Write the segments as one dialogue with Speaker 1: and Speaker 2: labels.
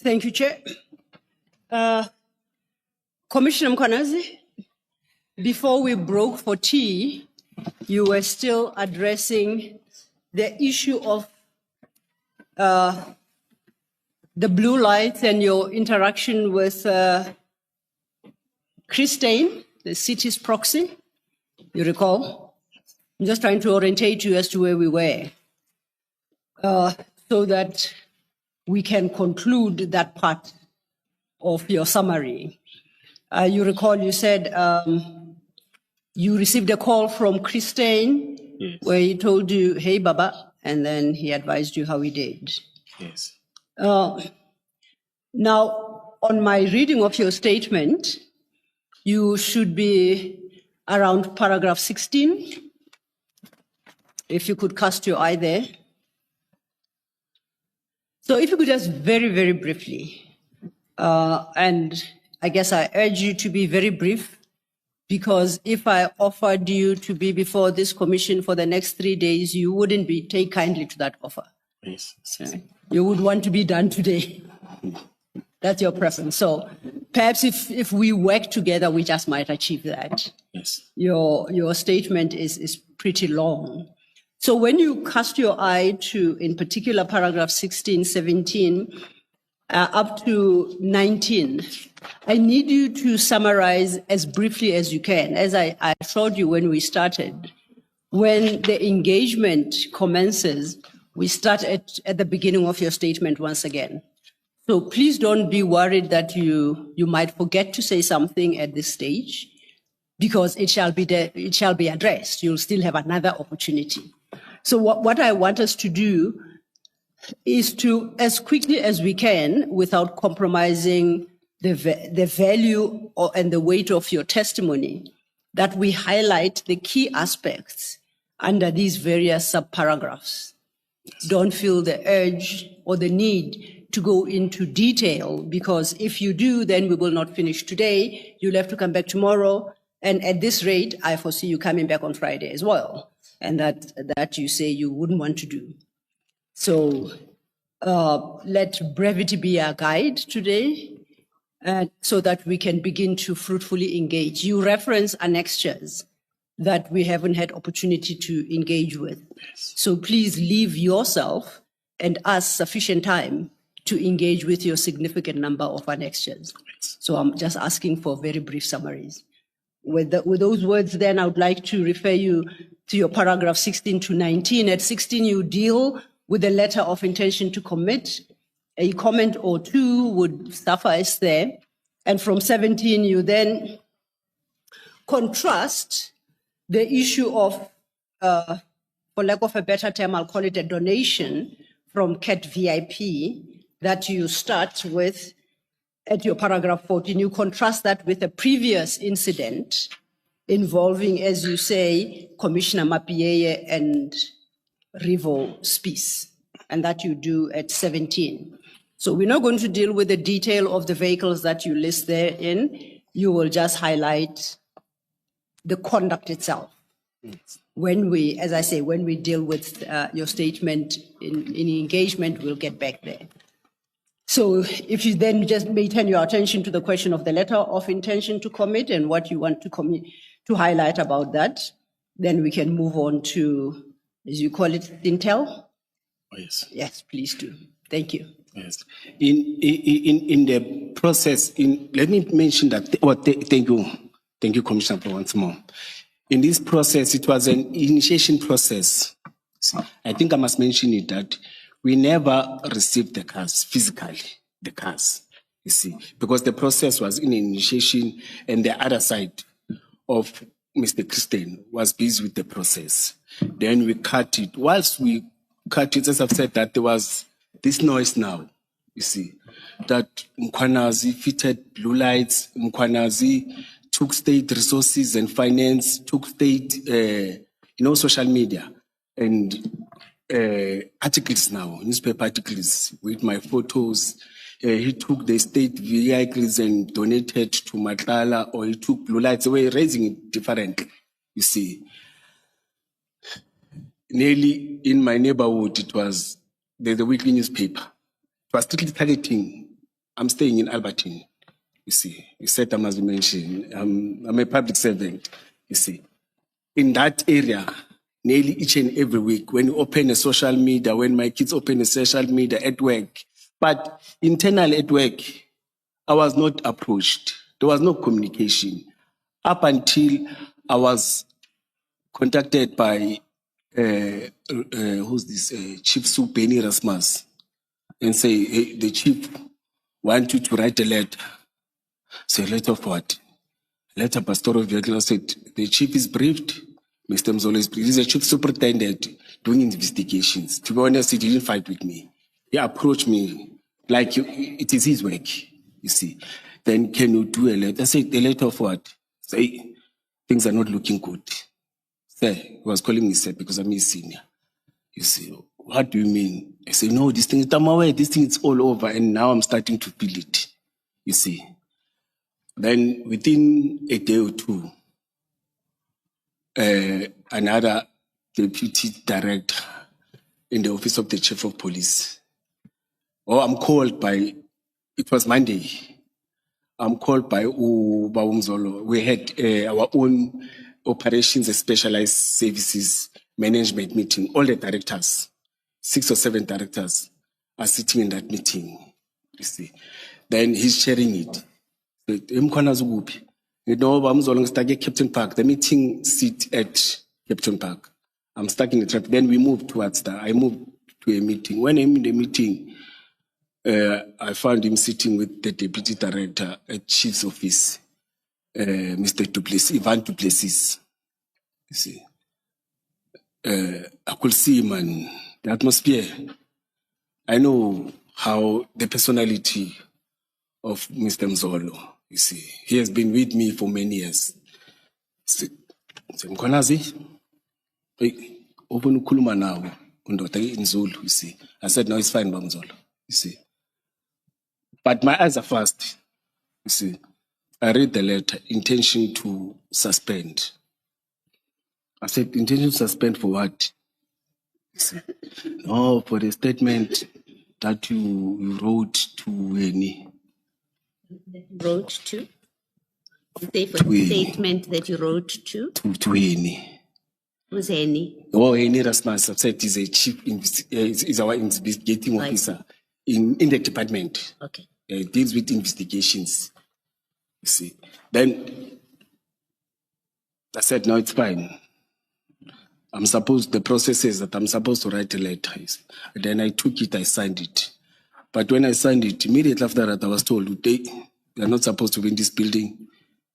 Speaker 1: Thank you, Chair. Commissioner Mkhwanazi, before we broke for tea, you were still addressing the issue of the blue lights and your interaction with Christine, the city's proxy, you recall? I'm just trying to orientate you as to where we were so that we can conclude that part of your summary. You recall you said you received a call from Christine, yes, where he told you, hey, Baba, and then he advised you how he did.
Speaker 2: Yes.
Speaker 1: Now, on my reading of your statement, you should be around paragraph 16. If you could cast your eye there. So if you could just very, very briefly, and I guess I urge you to be very brief, because if I offered you to be before this commission for the next 3 days, you wouldn't take kindly to that offer.
Speaker 2: Yes.
Speaker 1: You would want to be done today. That's your preference. So perhaps if we work together, we just might achieve that.
Speaker 2: Yes.
Speaker 1: Your statement is pretty long. So when you cast your eye to, in particular, paragraph 16, 17, up to 19, I need you to summarize as briefly as you can. As I showed you when we started, when the engagement commences, we start at the beginning of your statement once again. So please don't be worried that you might forget to say something at this stage, because it shall be addressed. You'll still have another opportunity. So what I want us to do is to, as quickly as we can, without compromising the value and the weight of your testimony, that we highlight the key aspects under these various subparagraphs. Yes. Don't feel the urge or the need to go into detail, because if you do, then we will not finish today. You'll have to come back tomorrow. And at this rate, I foresee you coming back on Friday as well. And that you say you wouldn't want to do. So let brevity be our guide today, so that we can begin to fruitfully engage. You reference annexures that we haven't had opportunity to engage with.
Speaker 2: Yes.
Speaker 1: So please leave yourself and us sufficient time to engage with your significant number of annexures.
Speaker 2: Yes.
Speaker 1: So I'm just asking for very brief summaries. With those words, then I would like to refer you to your paragraph 16 to 19. At 16, you deal with a letter of intention to commit. A comment or two would suffice there. And from 17, you then contrast the issue of, for lack of a better term, I'll call it a donation from CAT VIP that you start with at your paragraph 14. You contrast that with a previous incident involving, as you say, Commissioner Mapieye and Rivo Spies, and that you do at 17. So we're not going to deal with the detail of the vehicles that you list therein. You will just highlight the conduct itself.
Speaker 2: Yes.
Speaker 1: When we, as I say, when we deal with your statement in engagement, we'll get back there. So if you then just may turn your attention to the question of the letter of intention to commit and what you want to highlight about that, then we can move on to, as you call it, intel.
Speaker 2: Oh, yes.
Speaker 1: Yes, please do. Thank you.
Speaker 2: Yes. In the process, let me mention that. Thank you, Commissioner, for once more. In this process, it was an initiation process. I think I must mention it that we never received the cars physically, you see, because the process was in initiation and the other side of Mr. Christian was busy with the process. Then we cut it. Whilst we cut it, as I've said, that there was this noise now, you see, that Mkhwanazi fitted blue lights, Mkhwanazi took state resources and finance, took state, social media and articles now, newspaper articles with my photos. He took the state vehicles and donated to Matlala, or he took blue lights. They were raising it differently, you see. Nearly in my neighborhood, it was the weekly newspaper. It was strictly targeting I'm staying in Albertine. You see, you said I must mention, I'm a public servant, you see. In that area, nearly each and every week, when you open a social media, when my kids open a social media at work, but internal at work, I was not approached. There was no communication. Up until I was contacted by, who's this, Chief Sue Benny Rasmus, and say, hey, the chief want you to write a letter. So a letter of what? Letter pastoral vehicle. Said the chief is briefed. Mr. Mzolo is briefed. He's a chief superintendent doing investigations. To be honest, he didn't fight with me. He approached me like it is his work, you see. Then can you do a letter? I said, a letter of what? Say, things are not looking good. Sir, he was calling me sir because I'm his senior. You see, what do you mean? I say, no, this thing is all over, and now I'm starting to feel it. You see. Then within a day or two, another deputy director in the office of the chief of police, I'm called by, it was Monday, I'm called by Mkhwanazi. We had our own operations and specialized services management meeting. All the directors, 6 or 7 directors, are sitting in that meeting. You see, then he's sharing it. Mkhwanazi, you know, I'm stuck at Captain Park. The meeting sit at Captain Park. I'm stuck in the traffic. Then we moved towards that. I moved to a meeting. When I'm in the meeting, I found him sitting with the deputy director at chief's office, Mr. Duplessis, Ivan Duplessis. You see, I could see him and the atmosphere. I know how the personality of Mr. Mzolo. You see, he has been with me for many years. Mkhwanazi, open ukhuluma nawo undoda in Zulu, you see. I said, no, it's fine, Mzolo, you see. But my eyes are fast, you see. I read the letter, intention to suspend. I said, intention to suspend for what? You see. No, for the statement that you wrote to any.
Speaker 3: Wrote to? Say for the statement that you wrote to?
Speaker 2: To any.
Speaker 3: Who's any?
Speaker 2: Oh, any Rasmus. I've said he's a chief, is our investigating officer in the department.
Speaker 3: Okay.
Speaker 2: Deals with investigations. You see. Then I said, no, it's fine. The process says that I'm supposed to write a letter. Then I took it, I signed it. But when I signed it, immediately after that, I was told, you're not supposed to be in this building.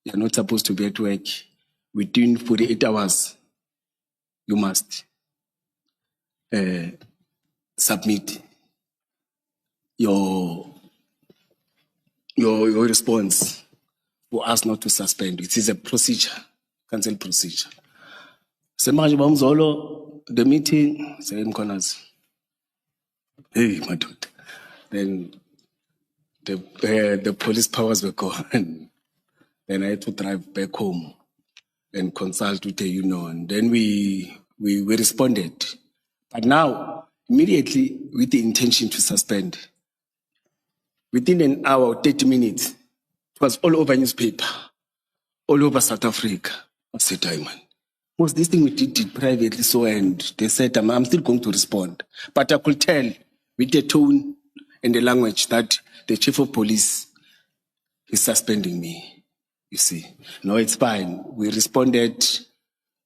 Speaker 2: You're not supposed to be at work. Within 48 hours, you must submit your response for us not to suspend. It is a procedure, cancel procedure. The meeting, say Mkhwanazi. Hey, my daughter. Then the police powers were gone. Then I had to drive back home and consult with the union. Then we responded. But now, immediately, with the intention to suspend, within an hour, 30 minutes, it was all over newspaper, all over South Africa. I said, man, most this thing we did privately, so, and they said, I'm still going to respond. But I could tell with the tone and the language that the chief of police is suspending me. You see, no, it's fine. We responded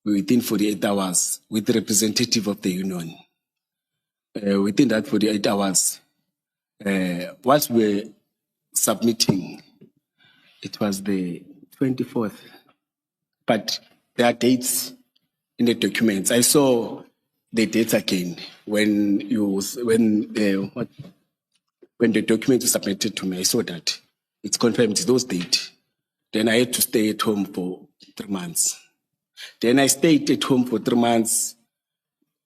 Speaker 2: within 48 hours with the representative of the union. Within that 48 hours, whilst we were submitting, it was the 24th, but there are dates in the documents. I saw the dates again when the document was submitted to me. I saw that it's confirmed, it's those dates. Then I had to stay at home for 3 months. Then I stayed at home for 3 months.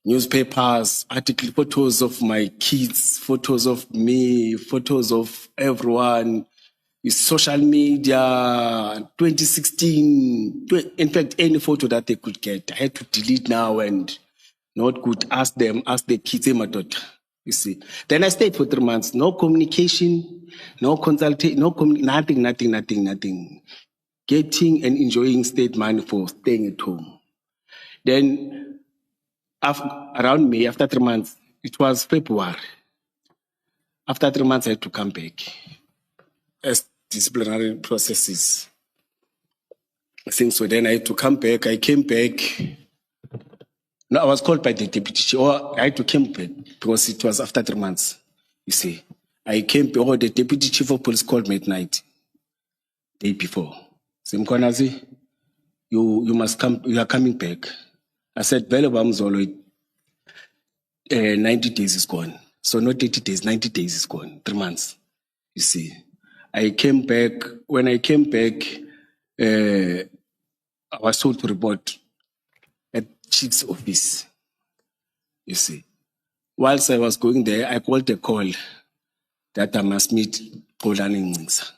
Speaker 2: Newspapers, articles, photos of my kids, photos of me, photos of everyone. Social media, 2016. In fact, any photo that they could get, I had to delete now and not good. Ask the kids, my daughter. you see. Then I stayed for 3 months, no communication, no consultation, nothing. Getting and enjoying state money for staying at home. Then around May, after 3 months, it was February. After 3 months, I had to come back as disciplinary processes. Since so then I had to come back. I came back. No, I was called by the deputy chief, or I had to come back because it was after 3 months. You see, I came back, or the deputy chief of police called me at night, day before. Said, Mkhwanazi, you must come, you are coming back. I said, 90 days is gone. So not 80 days, 90 days is gone, 3 months. You see, I came back. When I came back, I was told to report at chief's office. You see, whilst I was going there, I got a call that I must meet Xolani Ngcinza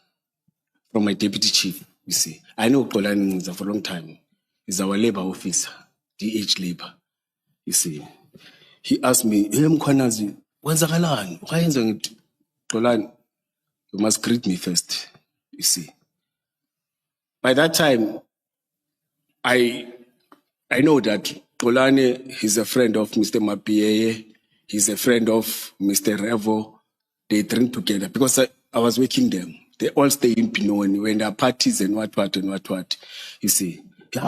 Speaker 2: from my deputy chief. You see, I know Xolani Ngcinza for a long time. He's our labor officer, DH labor. You see, he asked me, "Hey Mkhwanazi, wenzakalani? Ukayenza ngithi Xolani, you must greet me first." You see, by that time, I know that Xolani is a friend of Mr. Mapieye. He's a friend of Mr. Revo. They drink together because I was working them. They all stay in Pinoni when there are parties and what. You see. Wait.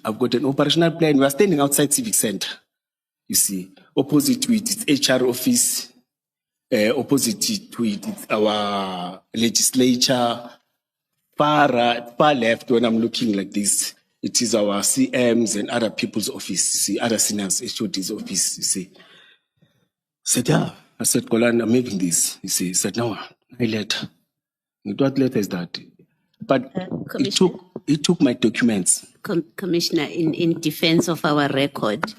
Speaker 2: I've got an operational plan. We are standing outside Civic Center. You see. Opposite to it, it's HR office. Opposite to it, it's our legislature. Far left, when I'm looking like this, it is our CMs and other people's office, you see, other seniors, HOD's office, you see. I said, yeah. I said, Xolani, I'm having this. You see, he said, no, I letter. What letter is that? But it took my documents.
Speaker 3: Commissioner, in defense of our record,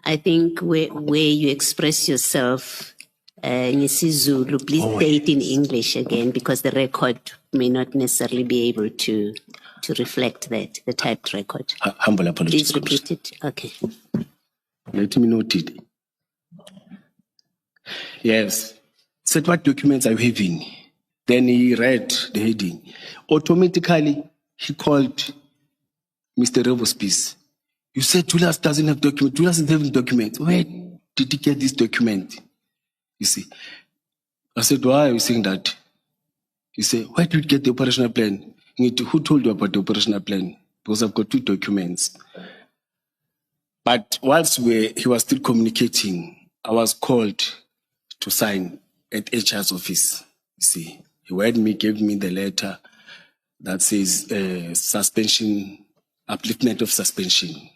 Speaker 3: I think where you express yourself, Zulu, please say it in English again, because the record may not necessarily be able to reflect that, the typed record.
Speaker 2: Humble apologies.
Speaker 3: Please repeat it. Okay.
Speaker 2: Let me note it. Yes. Said, what documents are you having? Then he read the heading. Automatically, he called Mr. Revo's piece. You said Julius doesn't have document. Julius doesn't have document. Where did he get this document? You see. I said, why are you saying that? He said, where did you get the operational plan? Who told you about the operational plan? Because I've got 2 documents. But whilst he was still communicating, I was called to sign at HR's office. You see, he read me, gave me the letter that says suspension, upliftment of suspension.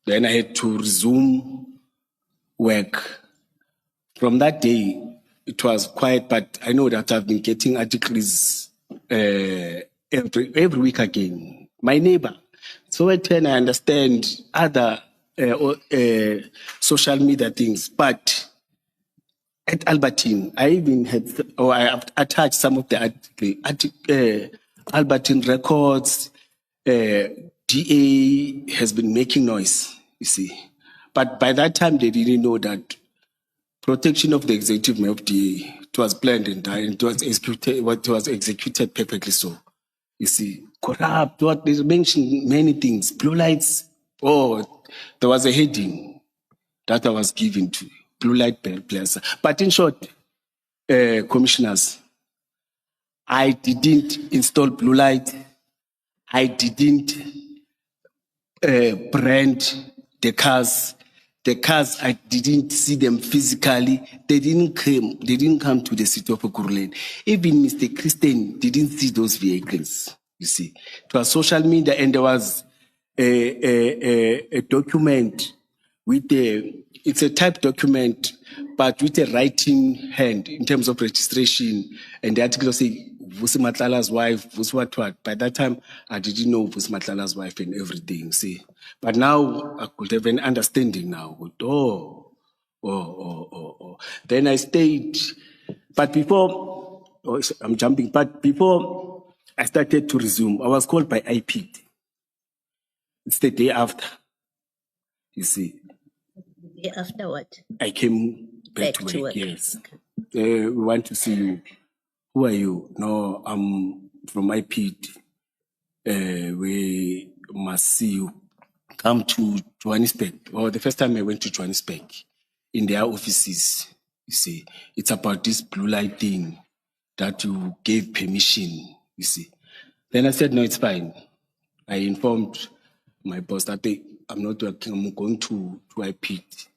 Speaker 2: Then I had to resume work. From that day, it was quiet, but I know that I've been getting articles every week again. My neighbor. So at 10, I understand other social media things, but at Albertine, I even had, or I have attached some of the Albertine records. DA has been making noise, you see. But by that time, they didn't know that protection of the executive of DA, it was planned and it was executed perfectly so. You see, corrupt, what they mentioned many things, blue lights. Oh, there was a heading that I was given to blue light players. But in short, commissioners, I didn't install blue light. I didn't brand the cars. The cars, I didn't see them physically. They didn't come to the city of Ekurhuleni. Even Mr. Christian didn't see those vehicles, you see. It was social media, and there was a document with it's a typed document, but with a writing hand in terms of registration. And the article say, Vusi Matlala's wife, Vusi what. By that time, I didn't know Vusi Matlala's wife and everything, see. But now, I could have an understanding now. Then I stayed. But before, I'm jumping, but before I started to resume, I was called by IP. It's the day after, you see.
Speaker 3: After what?
Speaker 2: I came back to work, yes. We want to see you. Who are you? No, I'm from my pit. We must see you. Come to Johannesburg. Well, the first time I went to Johannesburg, in their offices, you see, it's about this blue light thing that you gave permission, you see. Then I said, no, it's fine. I informed my boss that I'm not working, I'm going to IPT.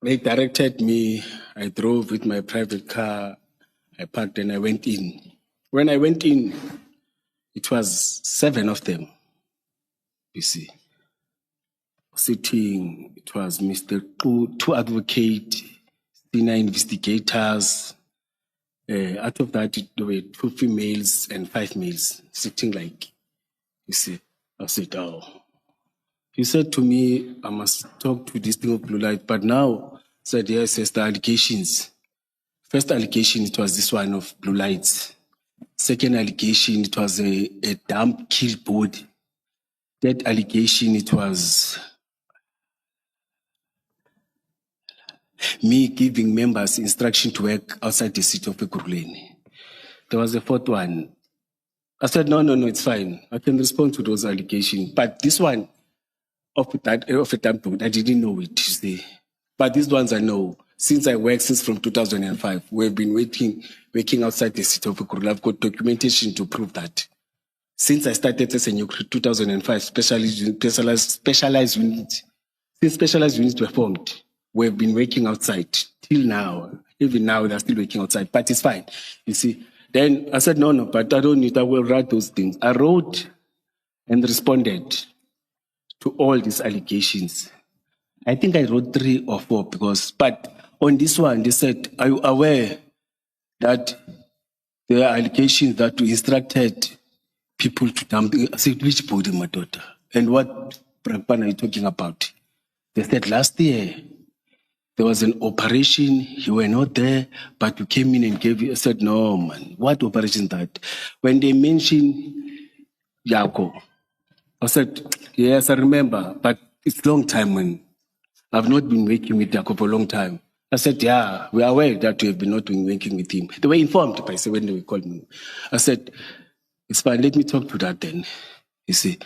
Speaker 2: They directed me, I drove with my private car, I parked and I went in. When I went in, it was 7 of them, you see. Sitting, it was Mr. two advocates, senior investigators. Out of that, there were 2 females and 5 males sitting like, you see. I said, oh. He said to me, I must talk to this thing of blue light, but now, said, yes, the allegations. First allegation, it was this one of blue lights. Second allegation, it was a dump kill board. Third allegation, it was me giving members instruction to work outside the city of Ekurhuleni. There was a 4th one. I said, no, it's fine. I can respond to those allegations. But this one of a dump board, I didn't know it, you see. But these ones I know. Since I worked since from 2005, we've been working outside the city of Ekurhuleni. I've got documentation to prove that. Since I started as a new 2005 specialized unit, since specialized units were formed, we've been working outside till now. Even now, they're still working outside, but it's fine. You see. Then I said, no, but I don't need, I will write those things. I wrote and responded to all these allegations. I think I wrote 3 or 4 but on this one, they said, are you aware that there are allegations that we instructed people to dump? I said, which body, my daughter? And what Pragpan are you talking about? They said, last year, there was an operation, you were not there, but you came in and gave you. I said, no, man, what operation is that? When they mentioned Yako, I said, yes, I remember, but it's a long time, man. I've not been working with Yako for a long time. I said, yeah, we are aware that we have been not been working with him. They were informed by when they called me. I said, it's fine, let me talk to that then. You see,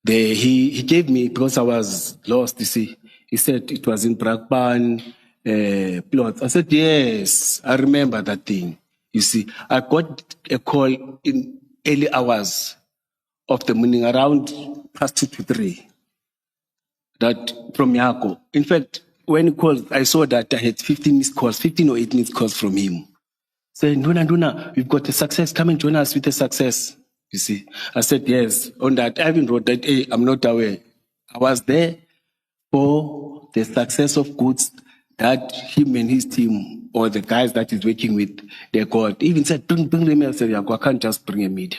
Speaker 2: he gave me, because I was lost, you see, he said it was in Brakpan plot. I said, yes, I remember that thing. You see, I got a call in early hours of the morning, around past 2 to 3, that from Yako. In fact, when he called, I saw that I had 15 or 8 missed calls from him. Saying, Nduna, we've got a success, come and join us with a success. You see, I said, yes, on that. I even wrote that, hey, I'm not aware. I was there for the success of goods that him and his team, or the guys that he's working with, they got. Even said, bring them here. I said, I can't just bring a media.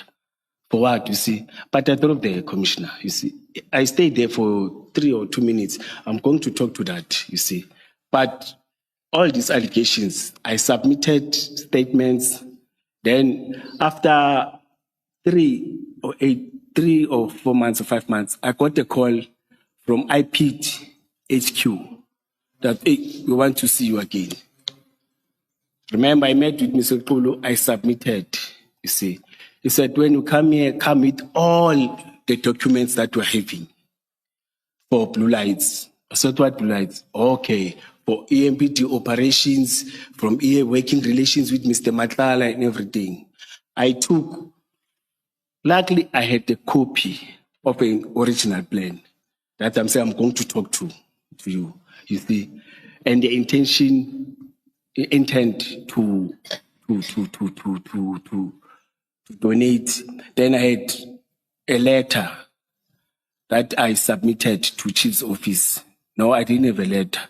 Speaker 2: For what, you see? But I told the commissioner, you see. I stayed there for 3 or 2 minutes. I'm going to talk to that, you see. But all these allegations, I submitted statements. Then after 3 or 4 months or 5 months, I got a call from IPT HQ that, hey, we want to see you again. Remember, I met with Mr. Kulu, I submitted, you see. He said, when you come here, come with all the documents that we're having for blue lights. I said, what blue lights? Okay, for EMPT operations, from working relations with Mr. Matlala and everything. I took, luckily I had a copy of an original plan that I'm saying I'm going to talk to you, you see. And the intent to donate. Then I had a letter that I submitted to Chief's office. No, I didn't have a letter.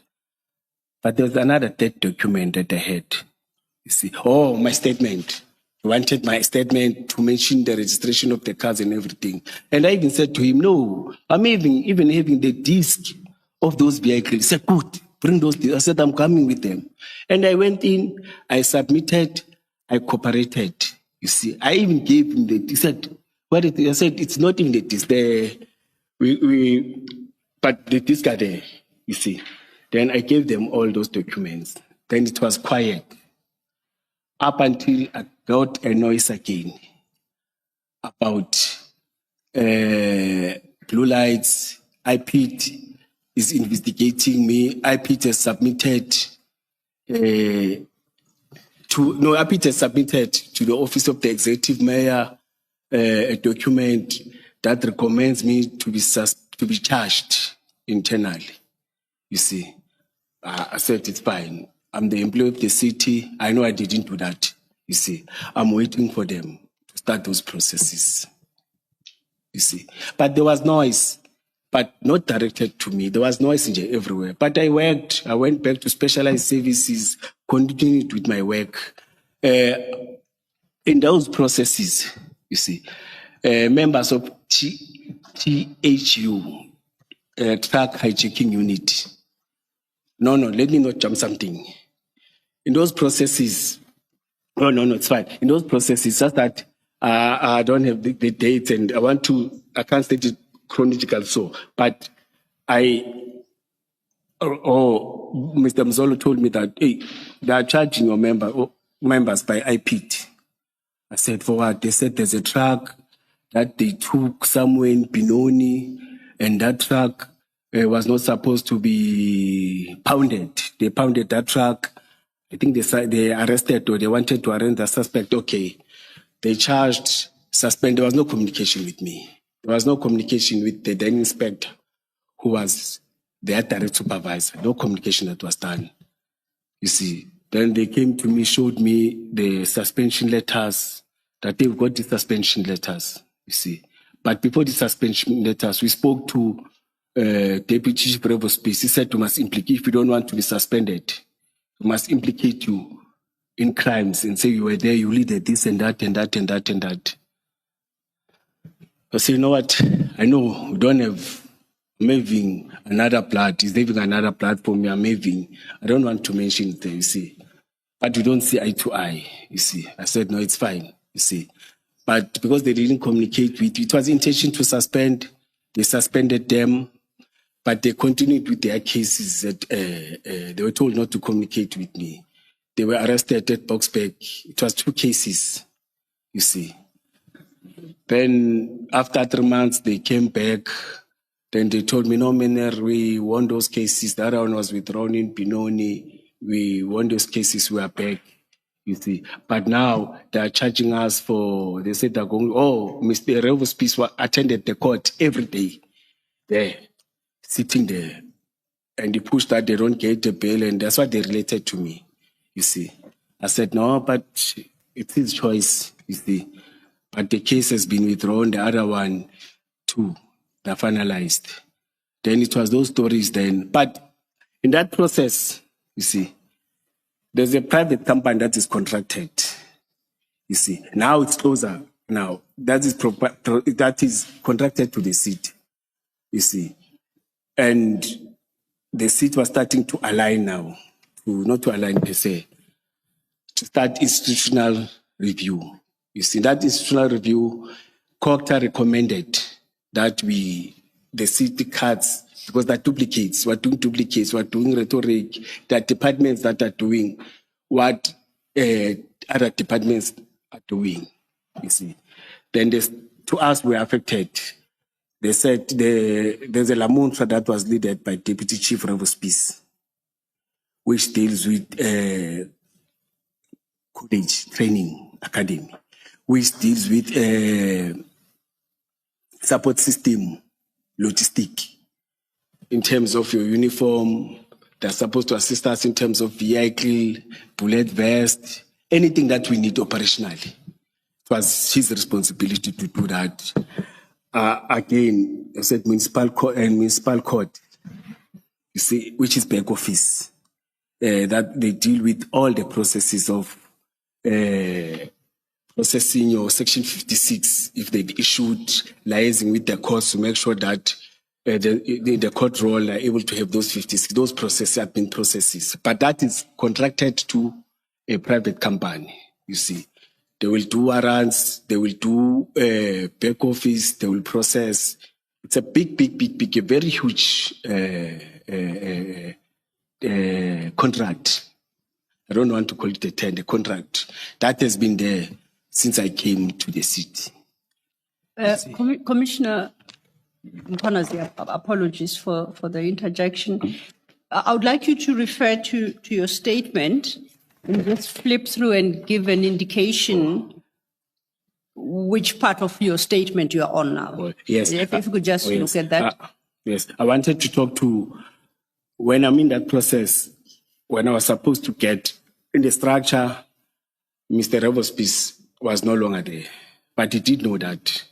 Speaker 2: But there was another 3rd document that I had. You see, oh, my statement. He wanted my statement to mention the registration of the cars and everything. And I even said to him, no, I'm even having the disc of those vehicles. He said, good, bring those discs. I said, I'm coming with them. And I went in, I submitted, I cooperated. You see, I even gave him he said, what it is? I said, it's not even the disc. But the disc are there, you see. Then I gave them all those documents. Then it was quiet. Up until I got a noise again about blue lights. IPIT is investigating me. IPIT has submitted IPIT has submitted to the Office of the Executive Mayor a document that recommends me to be charged internally. You see, I said it's fine. I'm the employee of the city. I know I didn't do that. You see, I'm waiting for them to start those processes. You see, but there was noise, but not directed to me. There was noise everywhere. But I worked. I went back to specialized services, continued with my work. In those processes, you see, members of THU, Truck Hijacking Unit. No, let me not jump something. In those processes, no, it's fine. In those processes, just that I don't have the dates and I can't state it chronological so, but Mr. Mzolo told me that, hey, they are charging your members by IPIT. I said, for what? They said there's a truck that they took somewhere in Benoni, and that truck was not supposed to be pounded. They pounded that truck. I think they arrested or they wanted to arrest the suspect. Okay. They charged, suspended. There was no communication with me. There was no communication with the then inspector, who was their direct supervisor. No communication that was done. You see. Then they came to me, showed me the suspension letters, that they've got the suspension letters, you see. But before the suspension letters, we spoke to Deputy Chief Provost Peace. He said, you must implicate, if you don't want to be suspended, we must implicate you in crimes and say you were there, you leaded this and that and that and that and that. I say, you know what? I know we don't have, I'm having another blood. He's having another blood for me. I'm having, I don't want to mention it, you see. But we don't see eye to eye, you see. I said, no, it's fine, you see. But because they didn't communicate with you, it was intention to suspend. They suspended them, but they continued with their cases that they were told not to communicate with me. They were arrested at Boxburg. It was 2 cases, you see. Then after 3 months, they came back. Then they told me, no, Mener, we won those cases. The other one was withdrawn in Benoni. We won those cases, we are back, you see. But now they are charging us for, they said they're going, Mr. Revo's Peace attended the court every day. There, sitting there. And they pushed that they don't get the bail, and that's what they related to me, you see. I said, no, but it's his choice, you see. But the case has been withdrawn, the other one, too, they're finalized. Then it was those stories then. But in that process, you see, there's a private company that is contracted, you see. Now it's closer. Now, that is contracted to the city, you see. And the city was starting to align now, not to align per se, to start institutional review. You see, that institutional review, COCTA recommended that the city cuts, because they're duplicates, we're doing rhetoric. There are departments that are doing what other departments are doing, you see. Then to us, we're affected. They said there's a Lamuntra that was led by Deputy Chief Revo's Peace, which deals with college training academy, which deals with support system, logistic, in terms of your uniform. They're supposed to assist us in terms of vehicle, bullet vest, anything that we need operationally. It was his responsibility to do that. Again, I said municipal court and municipal court, you see, which is back office, that they deal with all the processes of processing your Section 56, if they've issued, liaising with the courts to make sure that the court role are able to have those 56, those processes have been processes. But that is contracted to a private company, you see. They will do warrants, they will do back office, they will process. It's a big, a very huge contract. I don't want to call it a tender, contract. That has been there since I came to the city.
Speaker 1: Commissioner Mkhwanazi, apologies for the interjection. I would like you to refer to your statement and just flip through and give an indication which part of your statement you are on now.
Speaker 2: Oh, yes.
Speaker 1: If you could just
Speaker 2: yes.
Speaker 1: look at that.
Speaker 2: Yes, I wanted to talk to, when I'm in that process, when I was supposed to get in the structure, Mr. Revospice was no longer there, but he did know that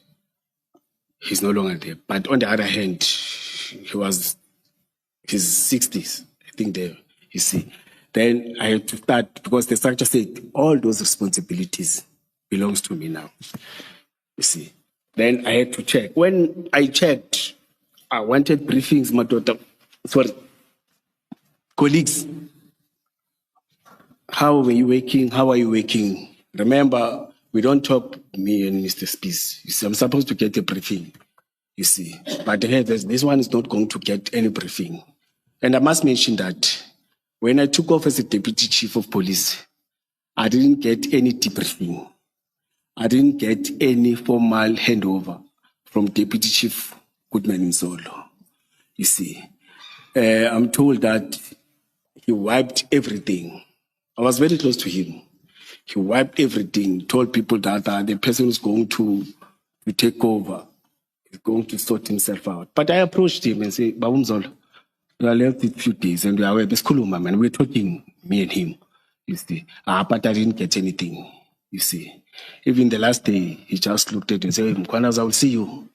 Speaker 2: he's no longer there. But on the other hand, he was his 60s, I think there, you see. Then I had to start, because the structure said all those responsibilities belongs to me now, you see. Then I had to check. When I checked, I wanted briefings, my daughter, sorry, colleagues. How were you working? How are you working? Remember, we don't talk, me and Mr. Spies. You see, I'm supposed to get a briefing, you see. But hey, this one is not going to get any briefing. And I must mention that when I took off as a deputy chief of police, I didn't get any debriefing. I didn't get any formal handover from Deputy Chief Goodman Mzolo. You see, I'm told that he wiped everything. I was very close to him. He wiped everything, told people that the person who's going to take over is going to sort himself out. But I approached him and said, Babu Mzolo, we are left with a few days and we are this Kuluma, man. We're talking, me and him, you see. But I didn't get anything, you see. Even the last day, he just looked at me and said, Mkhwanazi, I will see you.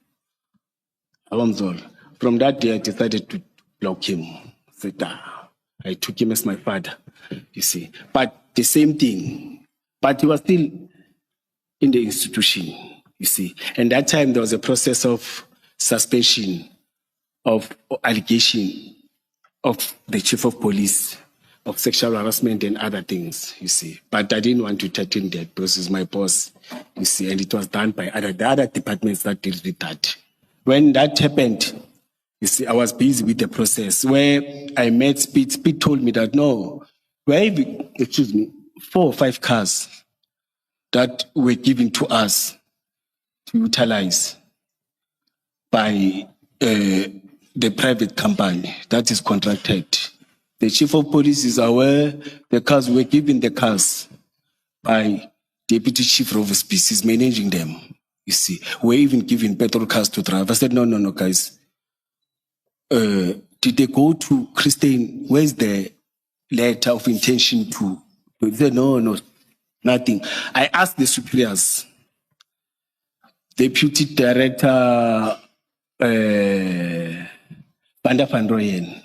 Speaker 2: From that day, I decided to block him. I took him as my father, you see. But the same thing. But he was still in the institution, you see. And that time, there was a process of suspension, of allegation of the chief of police, of sexual harassment and other things, you see. But I didn't want to threaten that because he's my boss, you see, and it was done by the other departments that deal with that. When that happened, you see, I was busy with the process where I met Speed. Speed told me that, no, we have, 4 or 5 cars that were given to us to utilize by the private company that is contracted. The chief of police is aware the cars were given the cars by Deputy Chief Revospice. He's managing them, you see. We're even giving petrol cars to drive. I said, no, guys. Did they go to Christine? Where's the letter of intention to? They said, no, nothing. I asked the superiors, Deputy Director Banda van Rooyen.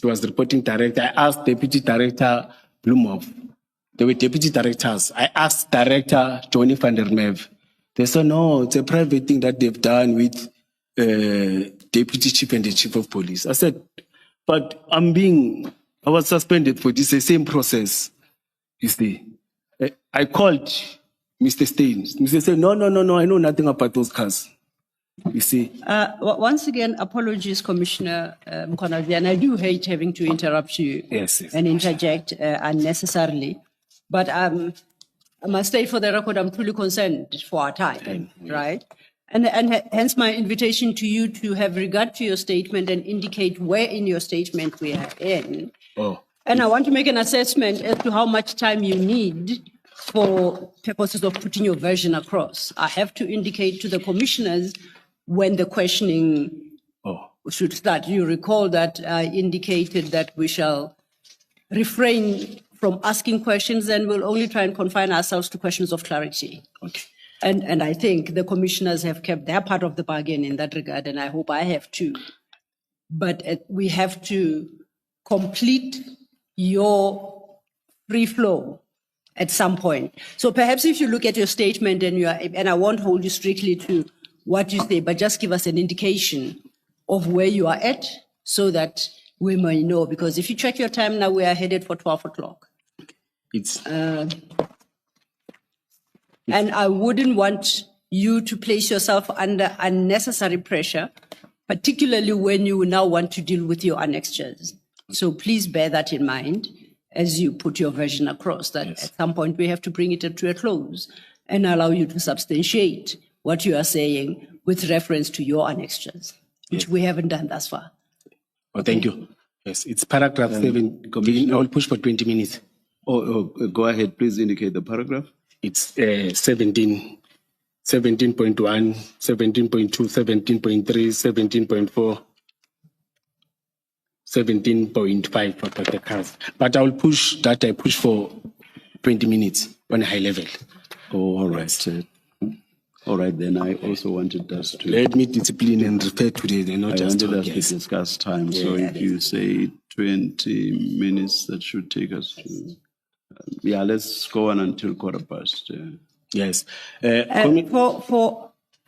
Speaker 2: He was reporting director. I asked Deputy Director Blumhoff. They were deputy directors. I asked Director Johnny van der Merwe. They said, no, it's a private thing that they've done with Deputy Chief and the Chief of Police. I said, but I was suspended for this, the same process, you see. I called Mr. Staines. Mr. Staines, no, I know nothing about those cars. You see.
Speaker 1: Once again, apologies, Commissioner Mkhwanazi, and I do hate having to interrupt you and interject unnecessarily. But I must say for the record, I'm truly concerned for our time, right? And hence my invitation to you to have regard to your statement and indicate where in your statement we are in. And I want to make an assessment as to how much time you need for purposes of putting your version across. I have to indicate to the commissioners when the questioning should start. You recall that I indicated that we shall refrain from asking questions and we'll only try and confine ourselves to questions of clarity.
Speaker 2: Okay.
Speaker 1: And I think the commissioners have kept their part of the bargain in that regard, and I hope I have too. But we have to complete your free flow at some point. So perhaps if you look at your statement and I won't hold you strictly to what you say, but just give us an indication of where you are at so that we may know. Because if you check your time now, we are headed for 12 o'clock. And I wouldn't want you to place yourself under unnecessary pressure, particularly when you now want to deal with your annexures. So please bear that in mind as you put your version across, that at some point we have to bring it to a close and allow you to substantiate what you are saying with reference to your annexures, which we haven't done thus far.
Speaker 2: Oh, thank you. Yes, it's paragraph 7. I will push for 20 minutes.
Speaker 4: Go ahead, please indicate the paragraph.
Speaker 2: It's 17, 17.1, 17.2, 17.3, 17.4, 17.5 for the cars. But I will push that. I push for 20 minutes on a high level.
Speaker 4: Oh, all right. All right, then I also wanted us to...
Speaker 2: Let me discipline and refer to the not
Speaker 4: I
Speaker 2: just
Speaker 4: wanted
Speaker 2: talk,
Speaker 4: us to discuss time. So if you say 20 minutes, that should take us to... let's go on until 15:15.
Speaker 2: Yes.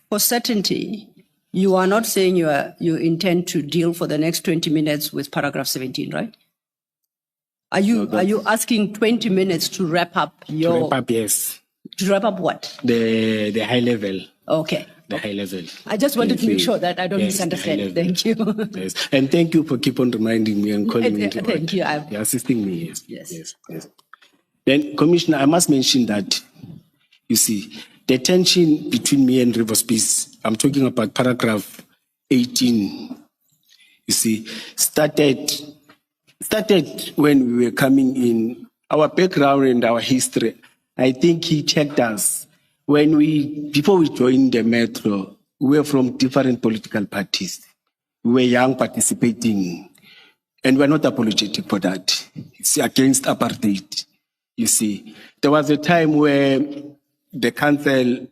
Speaker 1: For certainty, you are not saying you intend to deal for the next 20 minutes with paragraph 17, right? Are you asking 20 minutes to wrap up your...
Speaker 2: To wrap up, yes.
Speaker 1: To wrap up what?
Speaker 2: The high level.
Speaker 1: Okay.
Speaker 2: The high level.
Speaker 1: I just wanted to make sure that I don't misunderstand. Thank you.
Speaker 2: Yes. And thank you for keep on reminding me and calling me to order.
Speaker 1: Thank you.
Speaker 2: You're assisting me. Yes.
Speaker 1: Yes.
Speaker 2: Then, Commissioner, I must mention that, you see, the tension between me and River Space, I'm talking about paragraph 18, you see, started when we were coming in. Our background and our history, I think he checked us. Before we joined the Metro, we were from different political parties. We were young, participating, and we're not apologetic for that. It's against apartheid. You see, there was a time where the council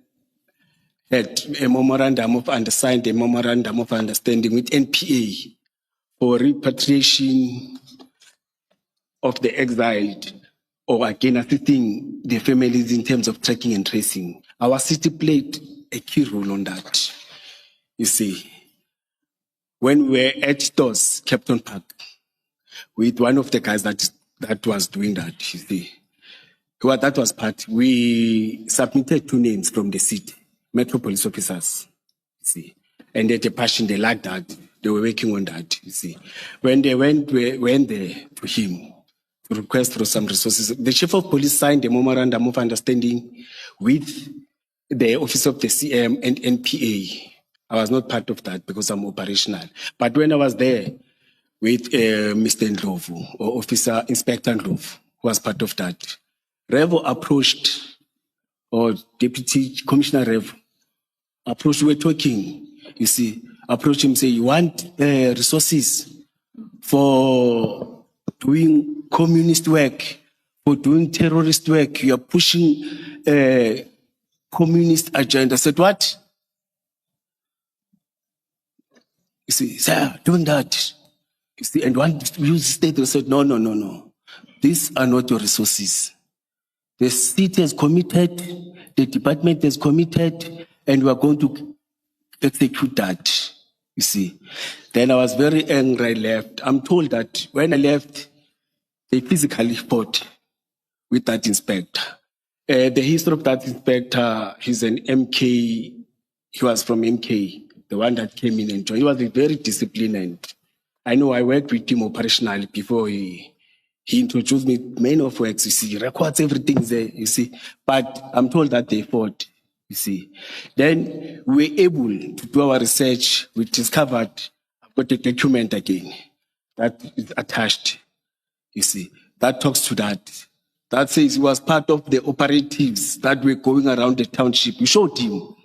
Speaker 2: had a memorandum of understanding with NPA for repatriation of the exiled, or again assisting the families in terms of tracking and tracing. Our city played a key role on that. You see, when we were at Stores, Captain Park, with one of the guys that was doing that, you see. Well, that was part. We submitted 2 names from the city, Metro Police officers, you see. And they had a passion, they liked that. They were working on that, you see. When they went there to him to request for some resources, the chief of police signed a memorandum of understanding with the office of the CM and NPA. I was not part of that because I'm operational. But when I was there with Mr. Ndlovu, or Officer Inspector Ndlovu, who was part of that, Revo approached, or Deputy Commissioner Revo approached, we were talking, you see, approach him, say, you want resources for doing communist work, for doing terrorist work, you are pushing communist agenda. I said, what? You see, sir, doing that. You see, and one use state, I said, no. These are not your resources. The city has committed, the department has committed, and we are going to execute that, you see. Then I was very angry, I left. I'm told that when I left, they physically fought with that inspector. The history of that inspector, he's an MK, he was from MK, the one that came in and joined. He was very disciplined, and I know I worked with him operationally before he introduced me many of works, you see, records, everything's there, you see. But I'm told that they fought, you see. Then we were able to do our research. We discovered, I've got a document again that is attached, you see. That talks to that. That says he was part of the operatives that were going around the township. We showed him.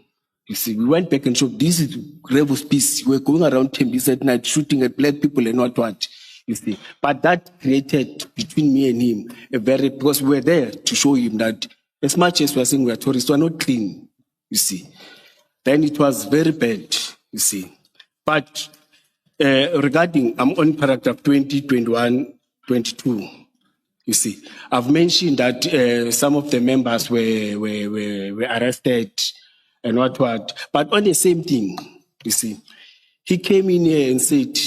Speaker 2: You see, we went back and showed, this is Revo's piece. We're going around Tembis at night shooting at black people and what. You see, but that created between me and him because we were there to show him that as much as we are saying we are tourists, we are not clean, you see. Then it was very bad, you see. But regarding, I'm on paragraph 20, 21, 22, you see. I've mentioned that some of the members were arrested and what. But on the same thing, you see, he came in here and said,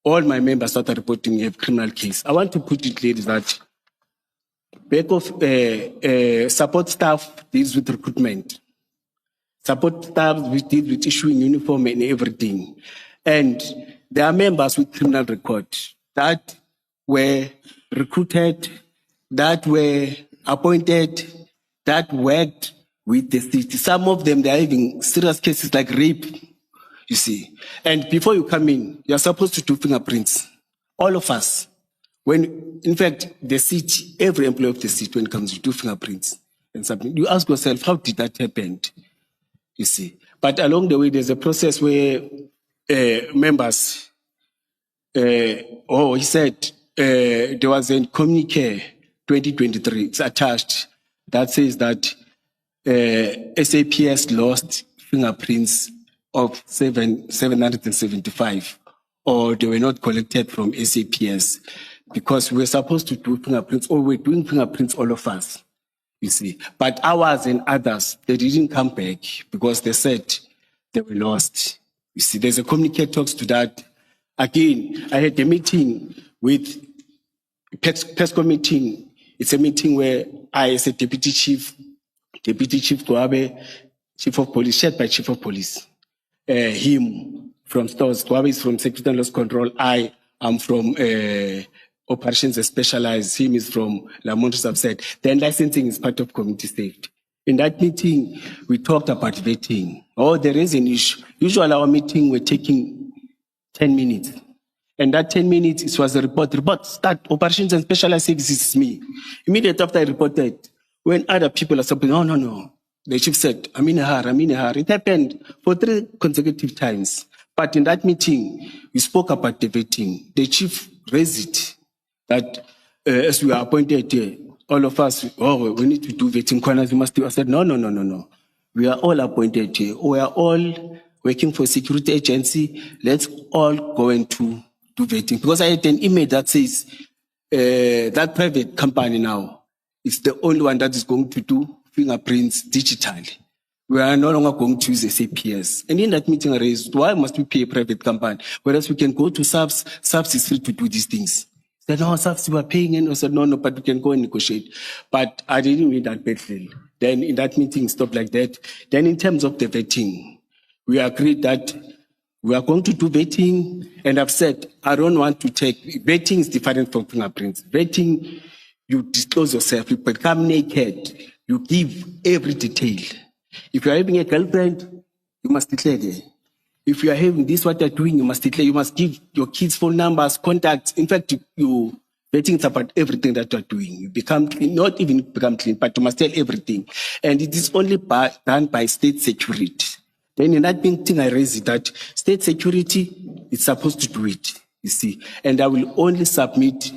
Speaker 2: all my members started reporting a criminal case. I want to put it clearly that back of support staff deals with recruitment. Support staff deals with issuing uniform and everything. And there are members with criminal record that were recruited, that were appointed, that worked with the city. Some of them, they're having serious cases like rape, you see. And before you come in, you're supposed to do fingerprints. All of us. When, in fact, the city, every employee of the city, when it comes to do fingerprints and something, you ask yourself, how did that happen? You see. But along the way, there's a process where members, he said, there was a communique 2023, it's attached, that says that SAPS lost fingerprints of 775, or they were not collected from SAPS because we were supposed to do fingerprints, or we're doing fingerprints, all of us, you see. But ours and others, they didn't come back because they said they were lost. You see, there's a communique talks to that. Again, I had a meeting with PESCO meeting. It's a meeting where I, as a Deputy Chief Kwabe, Chief of Police, shared by Chief of Police, him from stores, Kwabe is from Security and Loss Control, I am from Operations Specialized, him is from Lamont Subset. Then licensing is part of community safety. In that meeting, we talked about vetting. Oh, there is an issue. Usually our meeting, we're taking 10 minutes. And that 10 minutes, it was a report. Report start, Operations and Specialized Services is me. Immediately after I reported, when other people are saying, no. The chief said, I'm in a hurry. It happened for 3 consecutive times. But in that meeting, we spoke about the vetting. The chief raised it, that as we are appointed here, all of us, we need to do vetting. Mkhwanazi must do. I said, no. We are all appointed here. We are all working for a security agency. Let's all go and do vetting. Because I had an email that says that private company now is the only one that is going to do fingerprints digitally. We are no longer going to use SAPS. And in that meeting I raised, why must we pay a private company? Whereas we can go to SAPS is free to do these things. They said, no, SAPS we are paying, and I said, no, but we can go and negotiate. But I didn't win that battle. Then in that meeting, stopped like that. Then in terms of the vetting, we agreed that we are going to do vetting, and I've said, I don't want to take, vetting is different from fingerprints. Vetting, you disclose yourself, you become naked, you give every detail. If you are having a girlfriend, you must declare there. If you are having this, what you're doing, you must declare. You must give your kids' phone numbers, contacts. In fact, you vetting is about everything that you're doing. You become clean, not even become clean, but you must tell everything. And it is only done by state security. Then in that thing, I raised that state security is supposed to do it, you see. And I will only submit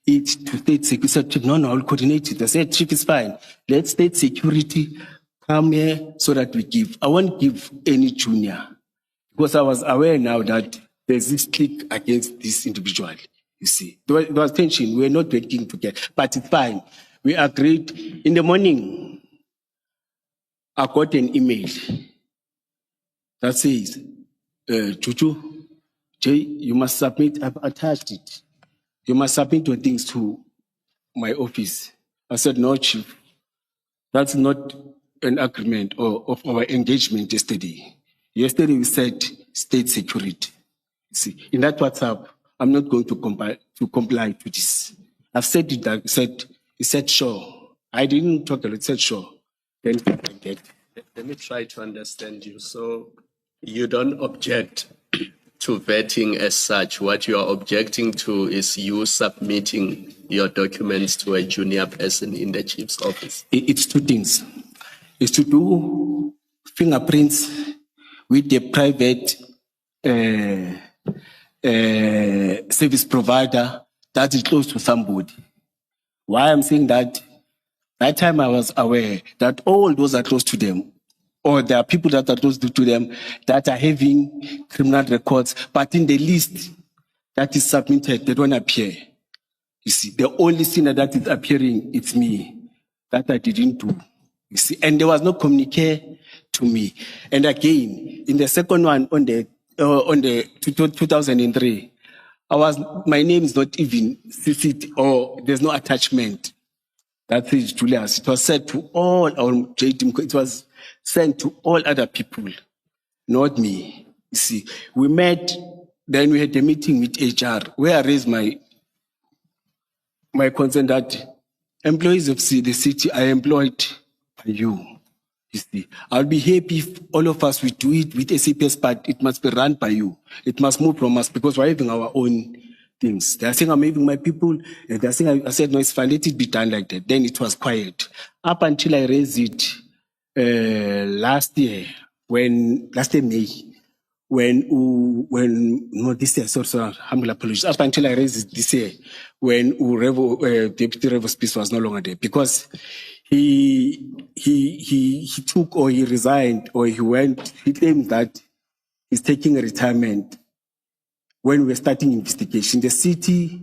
Speaker 2: it to state security. No, I will coordinate it. I said, Chief, is fine. Let state security come here so that we give. I won't give any junior. Because I was aware now that there's this clique against this individual, you see. There was tension. We're not working together, but it's fine. We agreed. In the morning, I got an email that says, Chuchu, Jay, you must submit, I've attached it. You must submit your things to my office. I said, no, Chief, that's not an agreement of our engagement yesterday. Yesterday we said state security. See, in that WhatsApp, I'm not going to comply to this. I've said it. He said sure. I didn't talk. He said sure. Then
Speaker 5: let me try to understand you. So you don't object to vetting as such. What you are objecting to is you submitting your documents to a junior person in the chief's office.
Speaker 2: It's 2 things. It's to do fingerprints with the private service provider that is close to somebody. Why I'm saying that time I was aware that all those are close to them, or there are people that are close to them that are having criminal records, but in the list that is submitted, they don't appear. You see, the only sinner that is appearing, it's me. That I didn't do. You see, and there was no communique to me. And again, in the second one on the 2003, my name is not even CC'd, or there's no attachment. That is Julius. It was sent to all our JTM. It was sent to all other people, not me. You see, we met then we had a meeting with HR where I raised my concern that employees of the city are employed by you. You see, I'll be happy if all of us we do it with SAPS, but it must be run by you. It must move from us because we're having our own things. They're saying I'm having my people, and they're saying I said no, it's fine, let it be done like that. Then it was quiet up until I raised it last year May. This year, sorry, humble apologies. Up until I raised it this year, when Deputy Revo Spies was no longer there, because he took or he resigned or he claimed that he's taking a retirement. When we were starting investigation, the city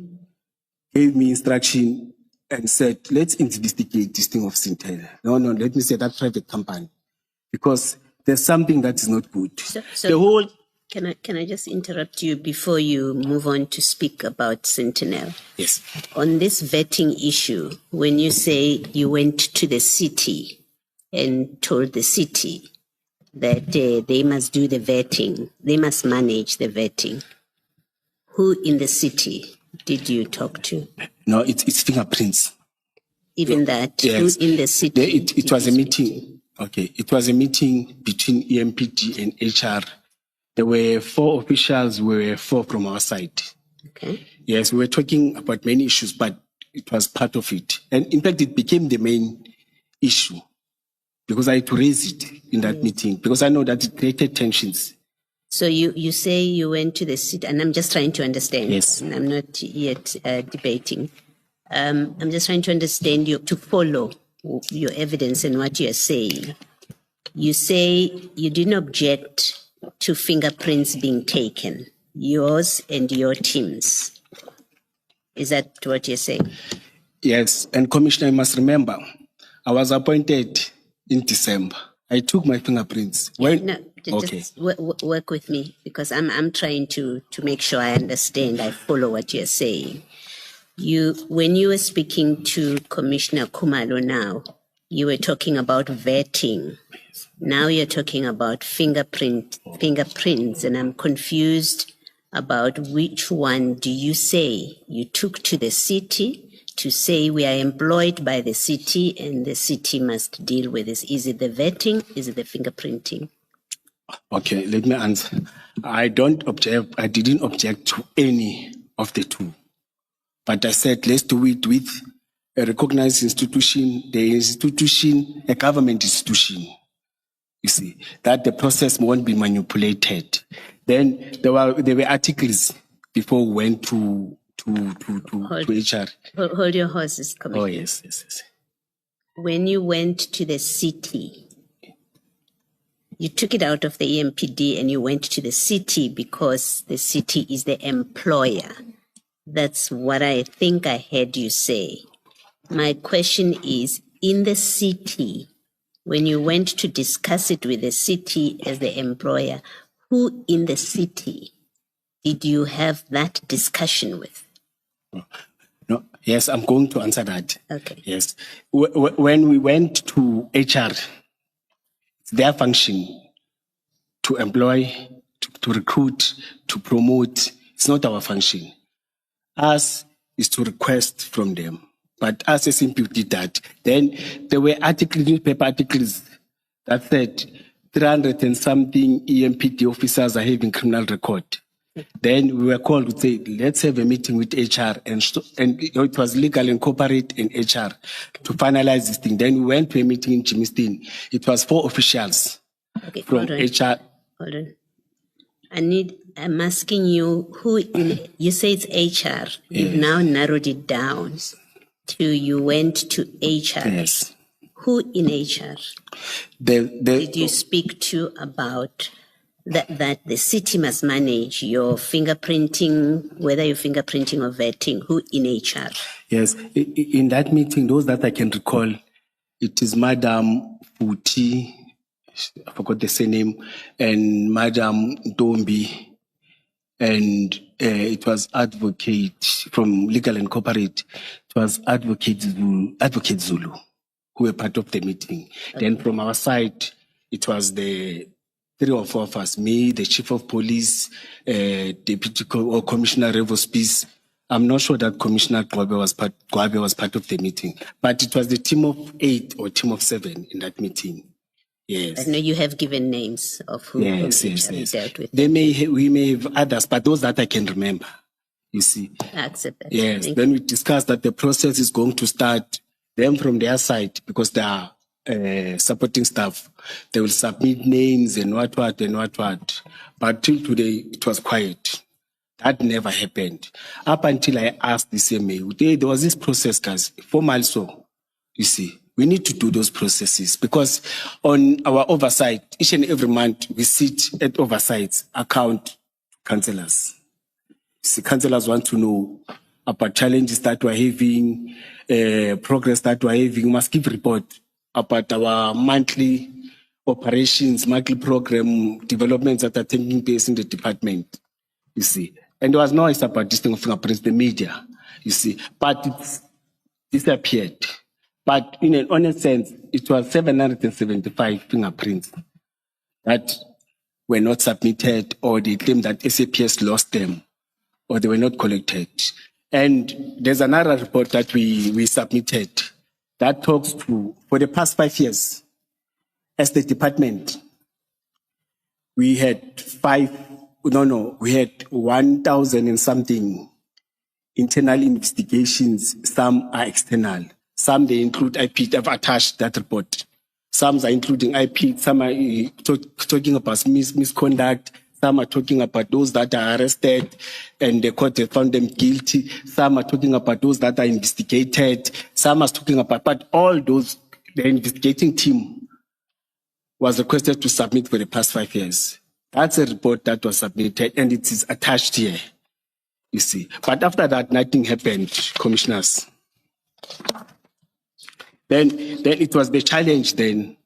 Speaker 2: gave me instruction and said, let's investigate this thing of Sintel. No, let me say that private company, because there's something that is not good.
Speaker 3: So can I just interrupt you before you move on to speak about Sentinel?
Speaker 2: Yes.
Speaker 3: On this vetting issue, when you say you went to the city and told the city that they must do the vetting, they must manage the vetting, who in the city did you talk to?
Speaker 2: No, it's fingerprints.
Speaker 3: Even that,
Speaker 2: yes.
Speaker 3: Who in the city?
Speaker 2: It was a meeting. Okay, it was a meeting between EMPD and HR. There were 4 officials, we were 4 from our side.
Speaker 3: Okay.
Speaker 2: Yes, we were talking about many issues, but it was part of it. And in fact, it became the main issue because I had to raise it in that meeting because I know that it created tensions.
Speaker 3: So you say you went to the city, and I'm just trying to understand.
Speaker 2: Yes.
Speaker 3: And I'm not yet debating. I'm just trying to understand you, to follow your evidence and what you're saying. You say you didn't object to fingerprints being taken, yours and your team's. Is that what you're saying?
Speaker 2: Yes, and Commissioner, you must remember, I was appointed in December. I took my fingerprints.
Speaker 3: Just work with me, because I'm trying to make sure I understand, I follow what you're saying. When you were speaking to Commissioner Khumalo now, you were talking about vetting. Now you're talking about fingerprints, and I'm confused about which one do you say you took to the city to say we are employed by the city and the city must deal with this? Is it the vetting? Is it the fingerprinting?
Speaker 2: Okay, let me answer. I didn't object to any of the two. But I said, let's do it with a recognized institution, a government institution. You see, that the process won't be manipulated. Then there were articles before we went to HR.
Speaker 3: Hold your horses, Commissioner.
Speaker 2: Oh, yes.
Speaker 3: When you went to the city, you took it out of the EMPD and you went to the city because the city is the employer. That's what I think I heard you say. My question is, in the city, when you went to discuss it with the city as the employer, who in the city did you have that discussion with?
Speaker 2: No, yes, I'm going to answer that.
Speaker 3: Okay.
Speaker 2: Yes. When we went to HR, it's their function to employ, to recruit, to promote. It's not our function. Us is to request from them. But us as MP did that. Then there were newspaper articles that said 300 and something EMPD officers are having criminal record. Then we were called to say, let's have a meeting with HR, and it was legal and corporate and HR to finalize this thing. Then we went to a meeting in Jimistin. It was 4 officials from HR.
Speaker 3: Hold on. I'm asking you, you say it's HR. You've now narrowed it down to you went to HR.
Speaker 2: Yes.
Speaker 3: Who in HR did you speak to about that the city must manage your fingerprinting, whether you're fingerprinting or vetting? Who in HR?
Speaker 2: Yes. In that meeting, those that I can recall, it is Madam Puti, I forgot the surname, and Madam Dombi. And it was advocate from Legal and Corporate. It was Advocate Zulu, who were part of the meeting. Okay. Then from our side, it was the 3 or 4 of us, me, the chief of police, deputy or Commissioner Revospice. I'm not sure that Commissioner Gwabe was part of the meeting, but it was the team of 8 or team of 7 in that meeting. Yes.
Speaker 3: I know you have given names of who
Speaker 2: Yes.
Speaker 3: you dealt with.
Speaker 2: We may have others, but those that I can remember, you see.
Speaker 3: I accept that.
Speaker 2: Yes.
Speaker 3: Thank
Speaker 2: Then we discussed that the process is going to start them from their side, because they are supporting staff. They will submit names and what. But till today, it was quiet. That never happened. Up until I asked the CMA, there was this process, guys, formal so, you see. We need to do those processes, because on our oversight, each and every month, we sit at oversight account councillors. See, councillors want to know about challenges that we're having, progress that we're having. We must give report about our monthly operations, monthly program developments that are taking place in the department, you see. And there was noise about this thing of fingerprints, the media, you see, but it's disappeared. But in an honest sense, it was 775 fingerprints that were not submitted, or they claim that SAPS lost them, or they were not collected. And there's another report that we submitted that talks to, for the past 5 years, as the department, we had 1,000 and something internal investigations. Some are external. Some they include IP. I've attached that report. Some are including IP. Some are talking about misconduct. Some are talking about those that are arrested and the court has found them guilty. Some are talking about those that are investigated. Some are talking about, but all those, the investigating team was requested to submit for the past 5 years. That's a report that was submitted and it is attached here, you see. But after that, nothing happened, commissioners. Then it was the challenge then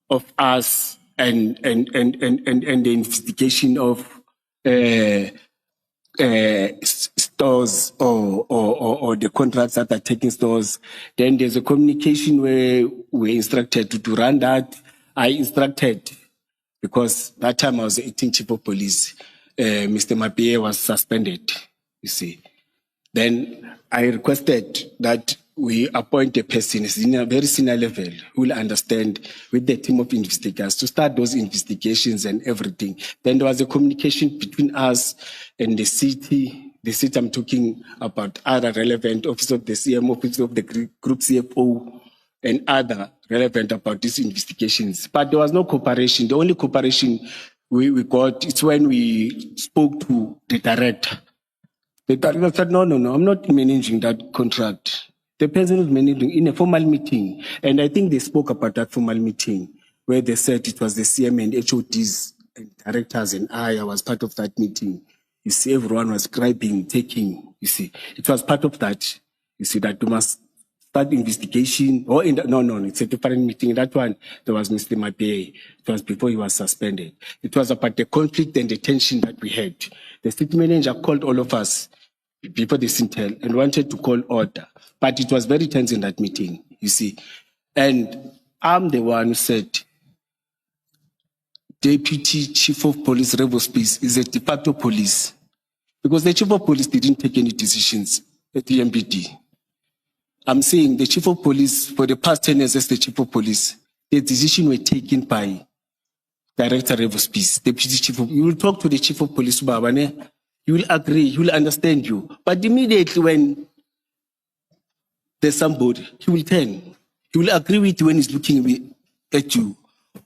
Speaker 2: of us and the investigation of stores or the contracts that are taking stores. Then there's a communication where we're instructed to run that. I instructed, because that time I was the acting chief of police, Mr. Mapie was suspended, you see. Then I requested that we appoint a person in a very senior level who will understand with the team of investigators to start those investigations and everything. Then there was a communication between us and the city. The city I'm talking about other relevant office of the CM, office of the group CFO, and other relevant about these investigations. But there was no cooperation. The only cooperation we got is when we spoke to the director. The director said, no, I'm not managing that contract. The person is managing in a formal meeting. And I think they spoke about that formal meeting where they said it was the CM and HODs and directors and I was part of that meeting. You see, everyone was scribing, taking, you see. It was part of that. You see, that we must start investigation. No, it's a different meeting. That one, there was Mr. Mapie. It was before he was suspended. It was about the conflict and the tension that we had. The city manager called all of us before the Sintel and wanted to call order. But it was very tense in that meeting, you see. And I'm the one who said, Deputy Chief of Police Revospice is a de facto police. Because the Chief of Police didn't take any decisions at the MPD. I'm saying the Chief of Police, for the past 10 years as the Chief of Police, the decision were taken by Director Revospice, Deputy Chief of... You will talk to the Chief of Police, Babane, you will agree, he will understand you. But immediately when there's somebody, he will turn. He will agree with you when he's looking at you.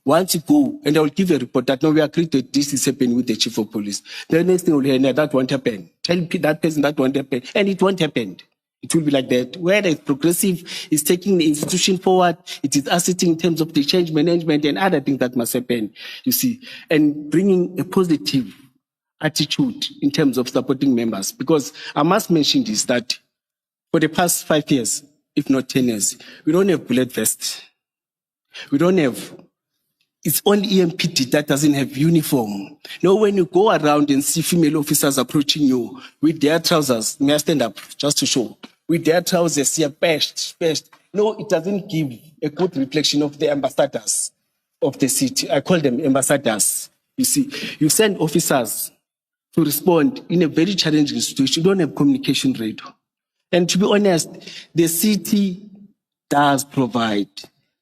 Speaker 2: Once you go, and I will give you a report that, no, we agree that this is happening with the Chief of Police. The next thing will hear, no, that won't happen. Tell that person that won't happen. And it won't happen. It will be like that. Where it's progressive, is taking the institution forward. It is assisting in terms of the change management and other things that must happen, you see. And bringing a positive attitude in terms of supporting members. Because I must mention this, that for the past 5 years, if not 10 years, we don't have bullet vests. We don't have... It's only EMPD that doesn't have uniform. Now, when you go around and see female officers approaching you with their trousers, may I stand up just to show? With their trousers, here, patched. No, it doesn't give a good reflection of the ambassadors of the city. I call them ambassadors. You see, you send officers to respond in a very challenging situation. You don't have communication radio. And to be honest, the city does provide.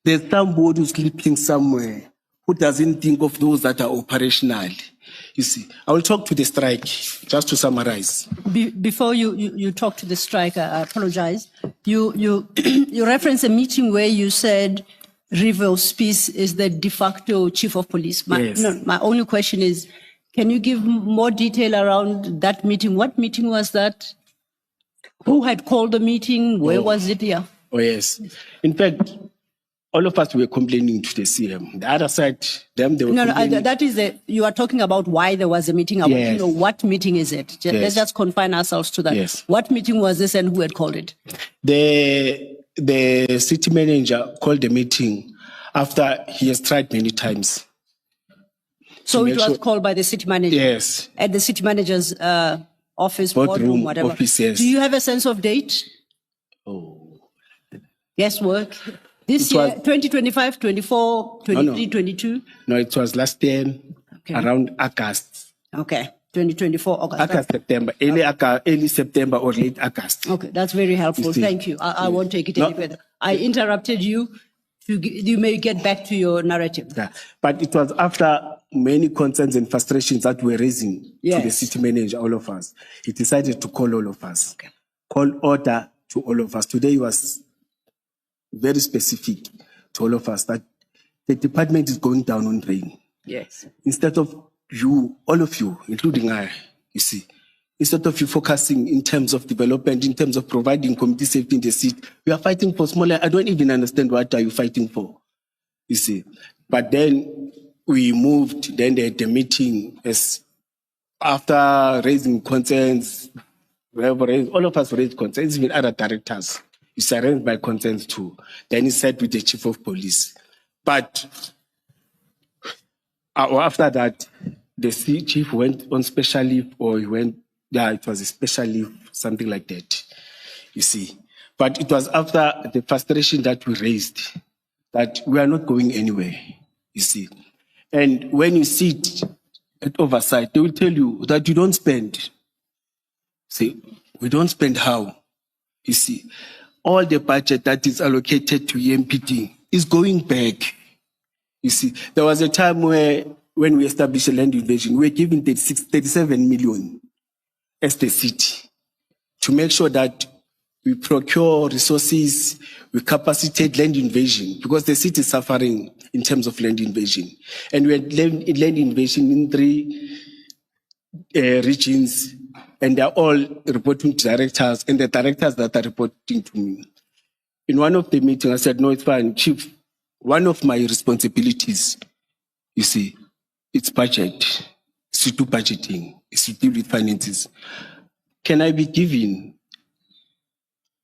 Speaker 2: There's somebody who's sleeping somewhere who doesn't think of those that are operational. You see, I will talk to the strike, just to summarize.
Speaker 1: Before you talk to the strike, I apologize. You reference a meeting where you said River Spies is the de facto chief of police.
Speaker 2: Yes.
Speaker 1: My only question is, can you give more detail around that meeting? What meeting was that? Who had called the meeting? Where was it? Yeah.
Speaker 2: Oh, yes. In fact, all of us were complaining to the CM. The other side, they were complaining.
Speaker 1: That is you are talking about why there was a meeting. I want to know what meeting is it? Let's just confine ourselves to that.
Speaker 2: Yes.
Speaker 1: What meeting was this and who had called it?
Speaker 2: The city manager called the meeting after he has tried many times.
Speaker 1: So it was called by the city manager?
Speaker 2: Yes.
Speaker 1: At the city manager's office, boardroom, whatever.
Speaker 2: Office, yes.
Speaker 1: Do you have a sense of date?
Speaker 2: Oh.
Speaker 1: Guesswork. This year, 2025, 24, 23, 22?
Speaker 2: No, it was last year, around August.
Speaker 1: Okay, 2024, August.
Speaker 2: September, early September or late August.
Speaker 1: Okay, that's very helpful. Thank you. I won't take it any further. I interrupted you. You may get back to your narrative.
Speaker 2: Yeah. But it was after many concerns and frustrations that were raising to the city manager, all of us. He decided to call all of us. Okay. Call order to all of us. Today he was very specific to all of us that the department is going down on drain.
Speaker 1: Yes.
Speaker 2: Instead of you, all of you, including I, you see, instead of you focusing in terms of development, in terms of providing community safety in the city, we are fighting for smaller. I don't even understand what are you fighting for, you see. But then we moved, then the meeting, as after raising concerns, all of us raised concerns, even other directors. It's arranged by consent too. Then he said with the chief of police. But after that, the chief went on special leave, or he went, it was a special leave, something like that, you see. But it was after the frustration that we raised that we are not going anywhere, you see. And when you sit at oversight, they will tell you that you don't spend. See, we don't spend how, you see. All the budget that is allocated to EMPD is going back. You see, there was a time when we established a land invasion, we were giving 37 million as the city to make sure that we procure resources, we capacitate land invasion, because the city is suffering in terms of land invasion. And we had land invasion in 3 regions, and they're all reporting to directors, and the directors that are reporting to me. In one of the meetings, I said, no, it's fine, Chief. One of my responsibilities, you see, it's budget. It's to do budgeting. It's to deal with finances. Can I be given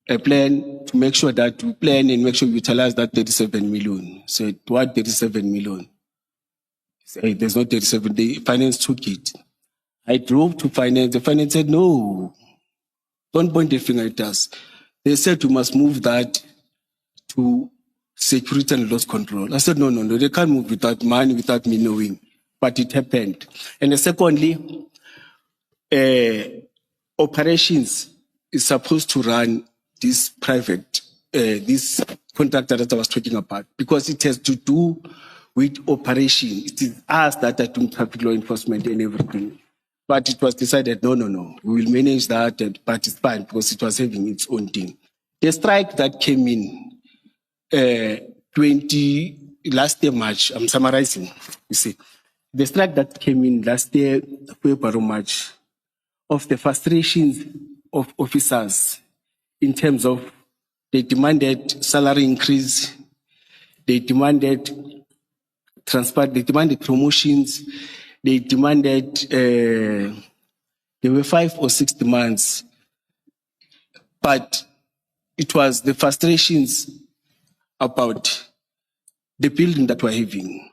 Speaker 2: a plan to make sure that we plan and make sure we utilize that 37 million? So what 37 million? Say, there's no 37. The finance took it. I drove to finance. The finance said, no, don't point the finger at us. They said we must move that to security and loss control. I said, no, they can't move without money, without me knowing. But it happened. And secondly, operations is supposed to run this private, this contractor that I was talking about, because it has to do with operation. It is us that are doing traffic law enforcement and everything. But it was decided, no, we will manage that, but it's fine because it was having its own thing. The strike that came in last year, March, I'm summarizing, you see. The strike that came in last year, February, March, of the frustrations of officers in terms of they demanded salary increase, they demanded transport, they demanded promotions, they demanded, there were 5 or 6 demands, but it was the frustrations about the building that we're having.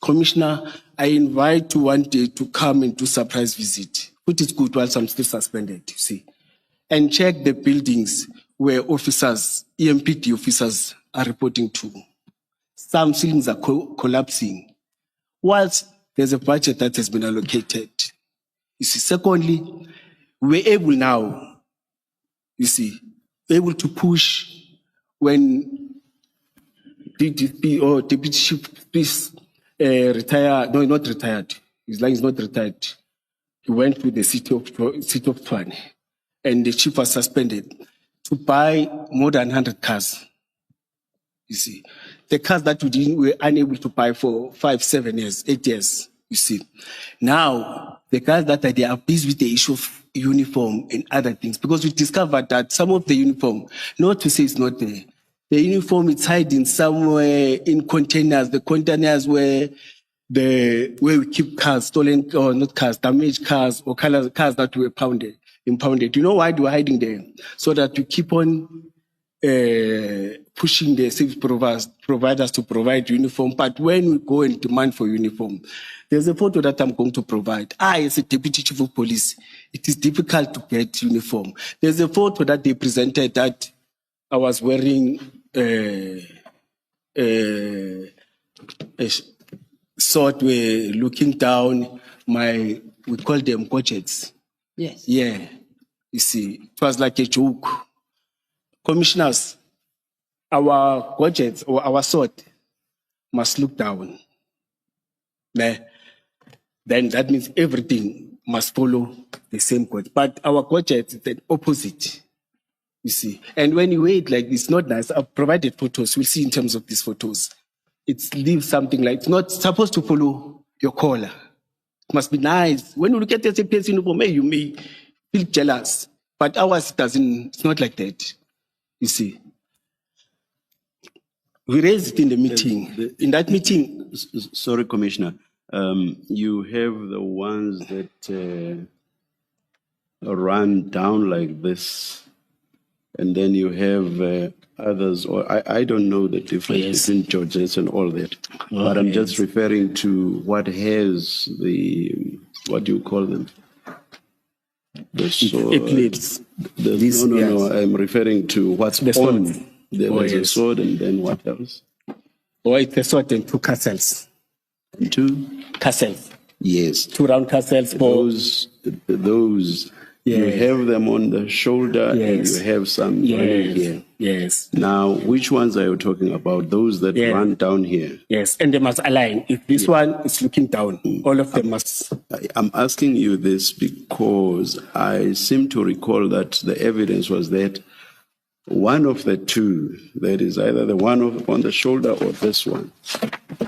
Speaker 2: Commissioner, I invite you one day to come and do surprise visit. Put it good whilst I'm still suspended, you see. And check the buildings where officers, EMPD officers are reporting to. Some ceilings are collapsing. Whilst there's a budget that has been allocated. You see, secondly, we're able now, you see, able to push when DDP or Deputy Chief Police retired. No, not retired. His line is not retired. He went to the city of Tshwane, and the chief was suspended to buy more than 100 cars. You see, the cars that we were unable to buy for 5, 7 years, 8 years. You see, now the guys that they are busy with the issue of uniform and other things, because we discovered that some of the uniform, not to say it's not there, the uniform is hiding somewhere in containers. The containers where we keep cars, stolen or not cars, damaged cars or cars that were impounded. You know why they were hiding there? So that you keep on pushing the service providers to provide uniform. But when we go and demand for uniform, there's a photo that I'm going to provide. As a deputy chief of police, it is difficult to get uniform. There's a photo that they presented that I was wearing a sword, we're looking down we call them gadgets.
Speaker 1: Yes.
Speaker 2: Yeah, you see, it was like a joke. Commissioners, our gadgets or our sword must look down. Then that means everything must follow the same code. But our gadgets is the opposite, you see. And when you wait like this, not nice. I've provided photos. We'll see in terms of these photos. It leaves something like, it's not supposed to follow your collar. It must be nice. When you look at the SAPS uniform, you may feel jealous. But ours doesn't, it's not like that. You see, we raised it in the meeting. In that meeting,
Speaker 4: Sorry, Commissioner. You have the ones that run down like this, and then you have others, or I don't know the difference between Georges and all that. But I'm just referring to what has what do you call them? The sword.
Speaker 2: eclipse.
Speaker 4: No. I'm referring to what's
Speaker 2: The
Speaker 4: on.
Speaker 2: sword.
Speaker 4: There was a sword, and then what else?
Speaker 2: Or it's a sword and 2 castles.
Speaker 4: 2
Speaker 2: Castles.
Speaker 4: Yes.
Speaker 2: 2 round castles for
Speaker 4: Those you have them on the shoulder, and you have some running here.
Speaker 2: Yes.
Speaker 4: Now, which ones are you talking about? Those that run down here?
Speaker 2: Yes, and they must align. If this one is looking down, all of them must.
Speaker 4: I'm asking you this because I seem to recall that the evidence was that one of the 2, that is either the one on the shoulder or this one,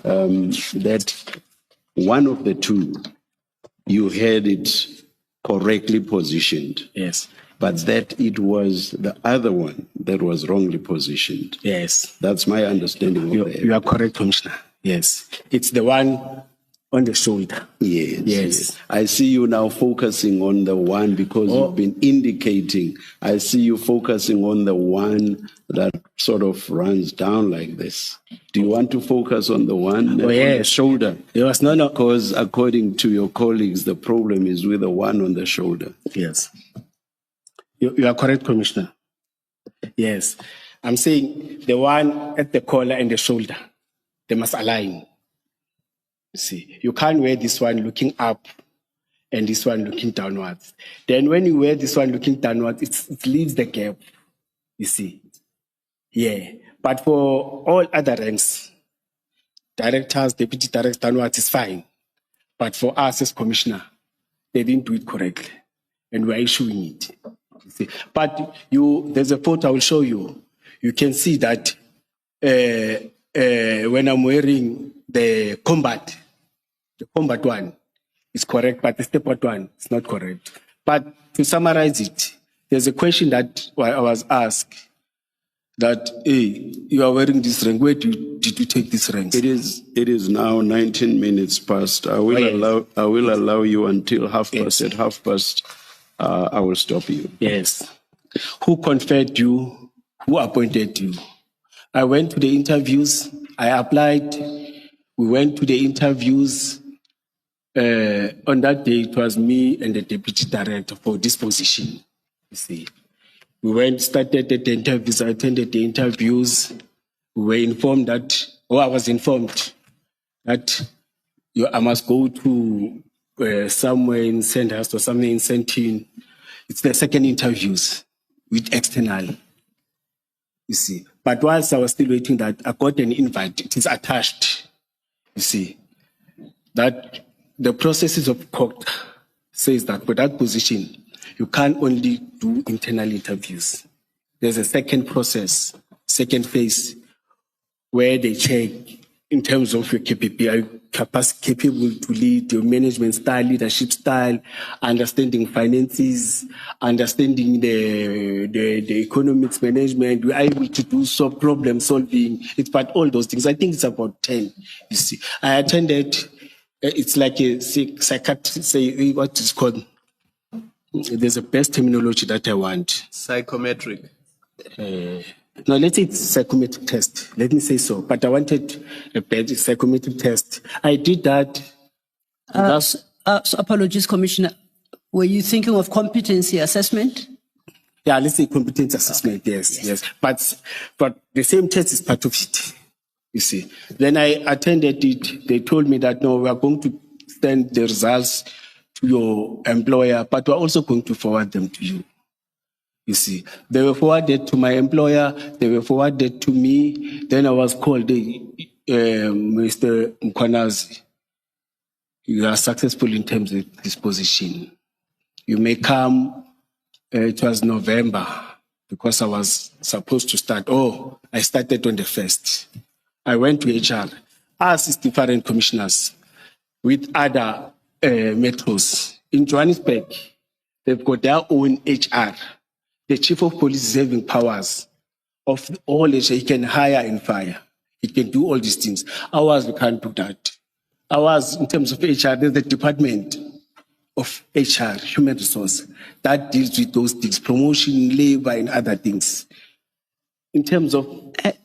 Speaker 4: that one of the 2, you had it correctly positioned.
Speaker 2: Yes.
Speaker 4: But that it was the other one that was wrongly positioned.
Speaker 2: Yes.
Speaker 4: That's my understanding of
Speaker 2: You are correct, Commissioner. Yes. It's the one on the shoulder.
Speaker 4: Yes. I see you now focusing on the one because you've been indicating. I see you focusing on the one that sort of runs down like this. Do you want to focus on the one on the shoulder?
Speaker 2: Yes, no.
Speaker 4: Because according to your colleagues, the problem is with the one on the shoulder.
Speaker 2: Yes. You are correct, Commissioner. Yes. I'm saying the one at the collar and the shoulder, they must align. You see, you can't wear this one looking up and this one looking downwards. Then when you wear this one looking downwards, it leaves the gap, you see. Yeah. But for all other ranks, directors, deputy directors, downwards is fine. But for us as commissioner, they didn't do it correctly. And we're issuing it. You see. But there's a photo I will show you. You can see that when I'm wearing the combat one is correct, but the step one is not correct. But to summarize it, there's a question that I was asked that, hey, you are wearing this rank. Where did you take this rank?
Speaker 4: It is now 19 minutes past. I will allow you until 1/2 past. At 1/2 past, I will stop you.
Speaker 2: Yes. Who conferred you? Who appointed you? I went to the interviews. I applied. We went to the interviews. On that day, it was me and the deputy director for this position. You see, started the interviews. I attended the interviews. We were informed I was informed that I must go to somewhere in Sandhurst or somewhere in Sandton. It's the second interviews with external, you see. But whilst I was still waiting that, I got an invite. It is attached, you see, that the processes of court says that for that position, you can't only do internal interviews. There's a second process, second phase, where they check in terms of your capacity, capable to lead, your management style, leadership style, understanding finances, understanding the economics management, you are able to do problem solving. It's about all those things. I think it's about 10, you see. I attended, it's like a psychiatrist, say what is called, there's a best terminology that I want.
Speaker 5: Psychometric.
Speaker 2: No, let's say it's psychometric test. Let me say so. But I wanted a better psychometric test. I did that.
Speaker 1: So apologies, Commissioner. Were you thinking of competency assessment?
Speaker 2: Yeah, let's say competency assessment. Yes. But the same test is part of it. You see. Then I attended it. They told me that no, we are going to send the results to your employer, but we're also going to forward them to you. You see, they were forwarded to my employer, they were forwarded to me. Then I was called, Mr. Mkhwanazi, you are successful in terms of this position. You may come, it was November, because I was supposed to start. I started on the 1st. I went to HR, asked different commissioners with other metros. In Johannesburg, they've got their own HR. The chief of police is having powers of all HR. He can hire and fire. He can do all these things. Ours, we can't do that. Ours, in terms of HR, there's the department of HR, human resource, that deals with those things, promotion, labor, and other things. In terms of...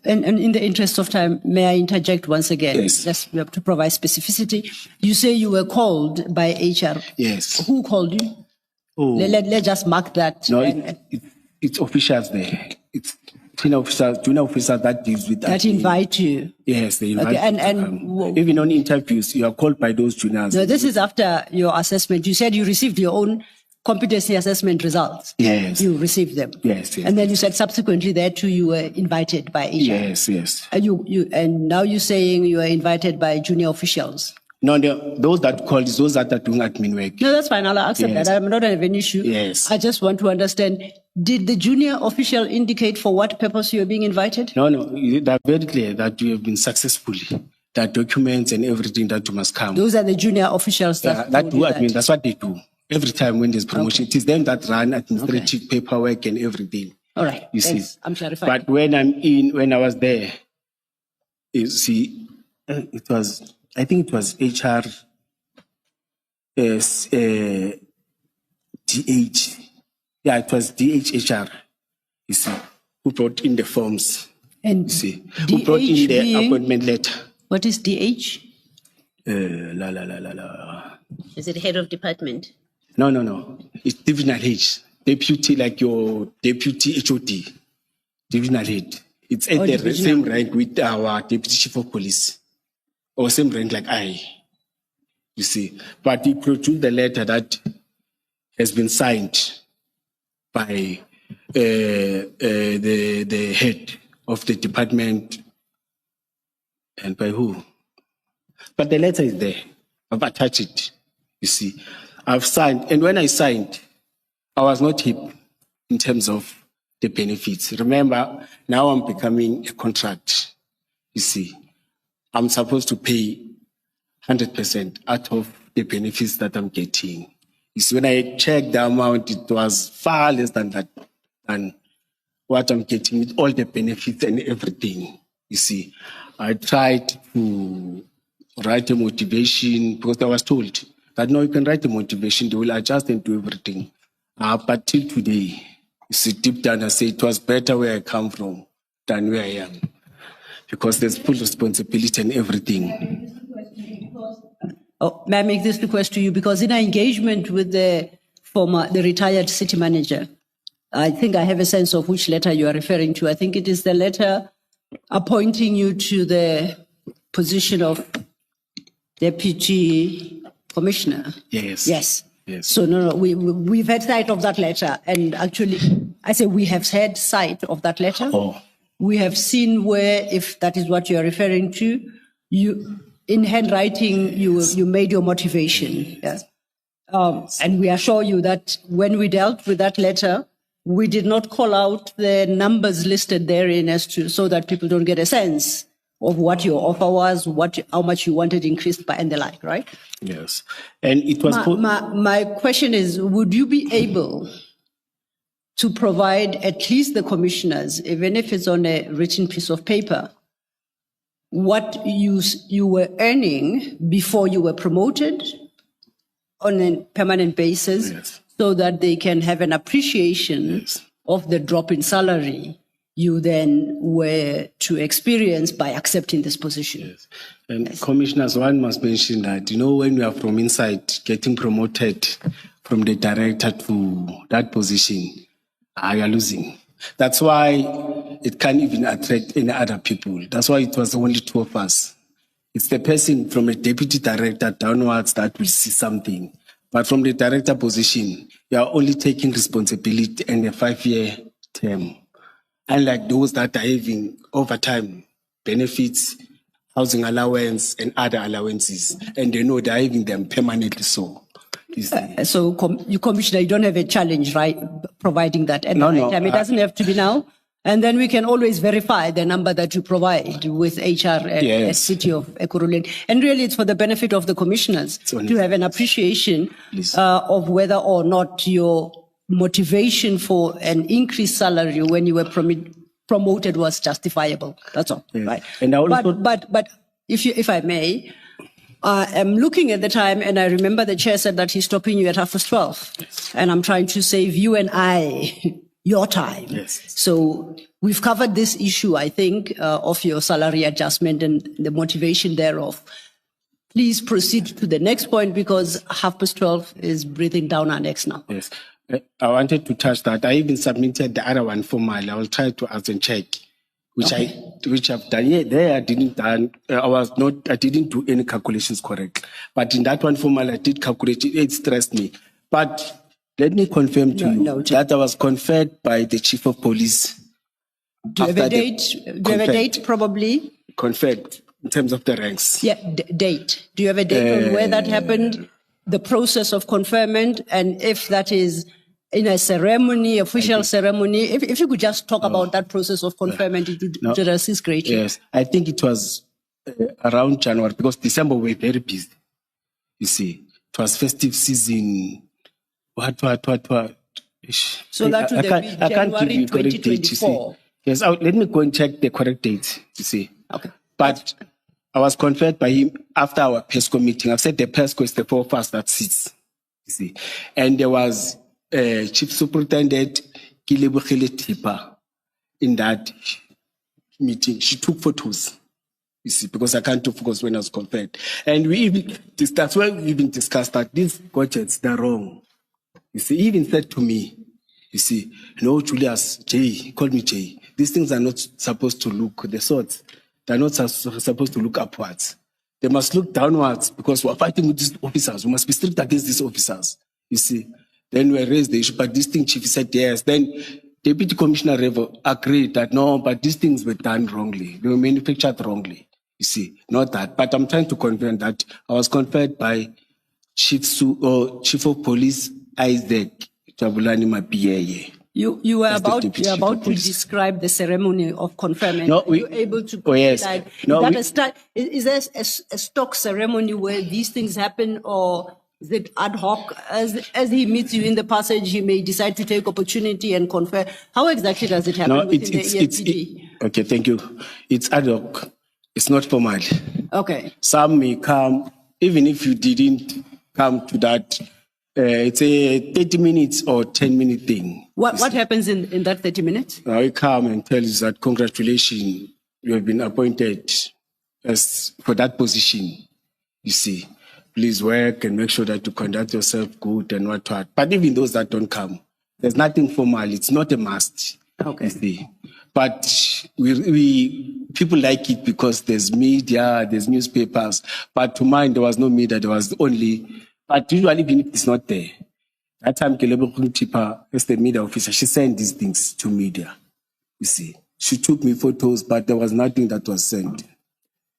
Speaker 1: And in the interest of time, may I interject once again?
Speaker 2: Yes.
Speaker 1: Just we have to provide specificity. You say you were called by HR.
Speaker 2: Yes.
Speaker 1: Who called you? Let's just mark that.
Speaker 2: No, it's officials there. It's junior officers that deals with that.
Speaker 1: That invite you.
Speaker 2: Yes, they invite
Speaker 1: Okay,
Speaker 2: you to come. Even on interviews, you are called by those juniors.
Speaker 1: No, this is after your assessment. You said you received your own competency assessment results.
Speaker 2: Yes.
Speaker 1: You received them.
Speaker 2: Yes.
Speaker 1: And then you said subsequently there too you were invited by HR.
Speaker 2: Yes.
Speaker 1: And now you're saying you were invited by junior officials.
Speaker 2: No, those that called is those that are doing admin work.
Speaker 1: No, that's fine. I'll accept
Speaker 2: Yes.
Speaker 1: that. I'm not having an issue.
Speaker 2: Yes.
Speaker 1: I just want to understand, did the junior official indicate for what purpose you are being invited?
Speaker 2: No, they're very clear that you have been successfully. That documents and everything that you must come.
Speaker 1: Those are the junior officials that
Speaker 2: do admin. That's what they do. Every time when there's promotion, it is them that run administrative paperwork and everything.
Speaker 1: All right.
Speaker 2: You
Speaker 1: Thanks.
Speaker 2: see.
Speaker 1: I'm clarified.
Speaker 2: But when I was there, you see, I think it was HR, DH. Yeah, it was DHHR, you see, who brought in the forms.
Speaker 1: And
Speaker 2: you see, who brought in the appointment letter.
Speaker 1: What is DH?
Speaker 3: Is it head of department?
Speaker 2: No. It's divisional head. Deputy, like your deputy HOD. Divisional head. It's at the same rank with our deputy chief of police. Or same rank like I. You see. But he produced the letter that has been signed by the head of the department. And by who? But the letter is there. I've attached it. You see. I've signed. And when I signed, I was not hip in terms of the benefits. Remember, now I'm becoming a contract. You see. I'm supposed to pay 100% out of the benefits that I'm getting. You see, when I checked the amount, it was far less than that, than what I'm getting with all the benefits and everything. You see, I tried to write a motivation because I was told that no, you can write a motivation, they will adjust and do everything. But till today, you see, deep down I say it was better where I come from than where I am. Because there's full responsibility and everything.
Speaker 1: May I make this request to you? Because in our engagement with the retired city manager, I think I have a sense of which letter you are referring to. I think it is the letter appointing you to the position of Deputy Commissioner.
Speaker 2: Yes.
Speaker 1: Yes.
Speaker 2: Yes.
Speaker 1: So no, we've had sight of that letter, and actually, I say we have had sight of that letter.
Speaker 2: Oh.
Speaker 1: We have seen where, if that is what you are referring to, you in handwriting you made your motivation. Yes. And we assure you that when we dealt with that letter, we did not call out the numbers listed therein as to so that people don't get a sense of what your offer was, how much you wanted increased by, and the like, right?
Speaker 2: Yes. And it was
Speaker 1: My question is, would you be able to provide at least the commissioners, even if it's on a written piece of paper, what you were earning before you were promoted on a permanent basis,
Speaker 2: Yes.
Speaker 1: so that they can have an appreciation
Speaker 2: Yes.
Speaker 1: of the drop in salary you then were to experience by accepting this position?
Speaker 2: Yes. And commissioners, one must mention that, when you are from inside getting promoted from the director to that position, you are losing. That's why it can't even attract any other people. That's why it was only two of us. It's the person from a deputy director downwards that will see something. But from the director position, you are only taking responsibility in a 5-year term. Unlike those that are having overtime benefits, housing allowance, and other allowances, and they know they're having them permanently so.
Speaker 1: So, you Commissioner, you don't have a challenge, right, providing that at
Speaker 2: No,
Speaker 1: the
Speaker 2: no,
Speaker 1: right time. It doesn't have to be now. And then we can always verify the number that you provide with HR and
Speaker 2: Yes.
Speaker 1: City of Ekurhuleni. And really, it's for the benefit of the commissioners to have an appreciation of whether or not your motivation for an increased salary when you were promoted was justifiable. That's all,
Speaker 2: Yes.
Speaker 1: right?
Speaker 2: And I also,
Speaker 1: But if I may, I'm looking at the time, and I remember the chair said that he's stopping you at 12:30.
Speaker 2: Yes.
Speaker 1: And I'm trying to save you and I your time.
Speaker 2: Yes.
Speaker 1: So we've covered this issue, I think, of your salary adjustment and the motivation thereof. Please proceed to the next point, because 12:30 is breathing down our necks now.
Speaker 2: Yes. I wanted to touch that. I even submitted the other one formally. I will try to ask and check, which I've done. Yeah, there I didn't do any calculations correct. But in that one formally, I did calculate it. It stressed me. But let me confirm to you that I was conferred by the chief of police.
Speaker 1: Do you have a date? Do you have a date, probably?
Speaker 2: Conferred in terms of the ranks.
Speaker 1: Yeah, date. Do you have a date on where that happened? The process of conferment, and if that is in a ceremony, official ceremony, if you could just talk about that process of conferment, it would assist greatly.
Speaker 2: Yes, I think it was around January, because December we were very busy. You see, it was festive season. What?
Speaker 1: So that would have been January 2024.
Speaker 2: Yes, let me go and check the correct date, you see.
Speaker 1: Okay.
Speaker 2: But I was conferred by him after our PESCO meeting. I've said the PESCO is the four of us that sits, you see. And there was Chief Superintendent Kilebogile Tipa in that meeting. She took photos, you see, because I can't take photos when I was conferred. And we even that's why we even discussed that these gadgets, they're wrong. You see, he even said to me, you see, no, Julius, Jay, he called me Jay. These things are not supposed to look, the swords, they're not supposed to look upwards. They must look downwards, because we're fighting with these officers. We must be strict against these officers, you see. Then we raised the issue, but this thing, Chief, said yes. Then Deputy Commissioner Revo agreed that no, but these things were done wrongly. They were manufactured wrongly, you see, not that. But I'm trying to confirm that I was conferred by Chief of Police Isaac Jabulani Mapiyeye.
Speaker 1: You were about to describe the ceremony of conferment.
Speaker 2: No,
Speaker 1: Are you able to
Speaker 2: yes.
Speaker 1: that?
Speaker 2: No,
Speaker 1: is there a stock ceremony where these things happen, or is it ad hoc? As he meets you in the passage, he may decide to take opportunity and confer. How exactly does it happen within the EFPD?
Speaker 2: Okay, thank you. It's ad hoc. It's not formal.
Speaker 1: Okay.
Speaker 2: Some may come, even if you didn't come to that. It's a 30 minutes or 10-minute thing.
Speaker 1: What happens in that 30 minutes?
Speaker 2: I come and tell you that congratulations, you have been appointed as for that position. You see, please work and make sure that you conduct yourself good and what. But even those that don't come, there's nothing formal. It's not a must.
Speaker 1: Okay.
Speaker 2: You see. But people like it because there's media, there's newspapers. But to mine, there was no media. There was only. But usually, even if it's not there, that time Kelebo Kuntipa, as the media officer, she sent these things to media. You see, she took me photos, but there was nothing that was sent.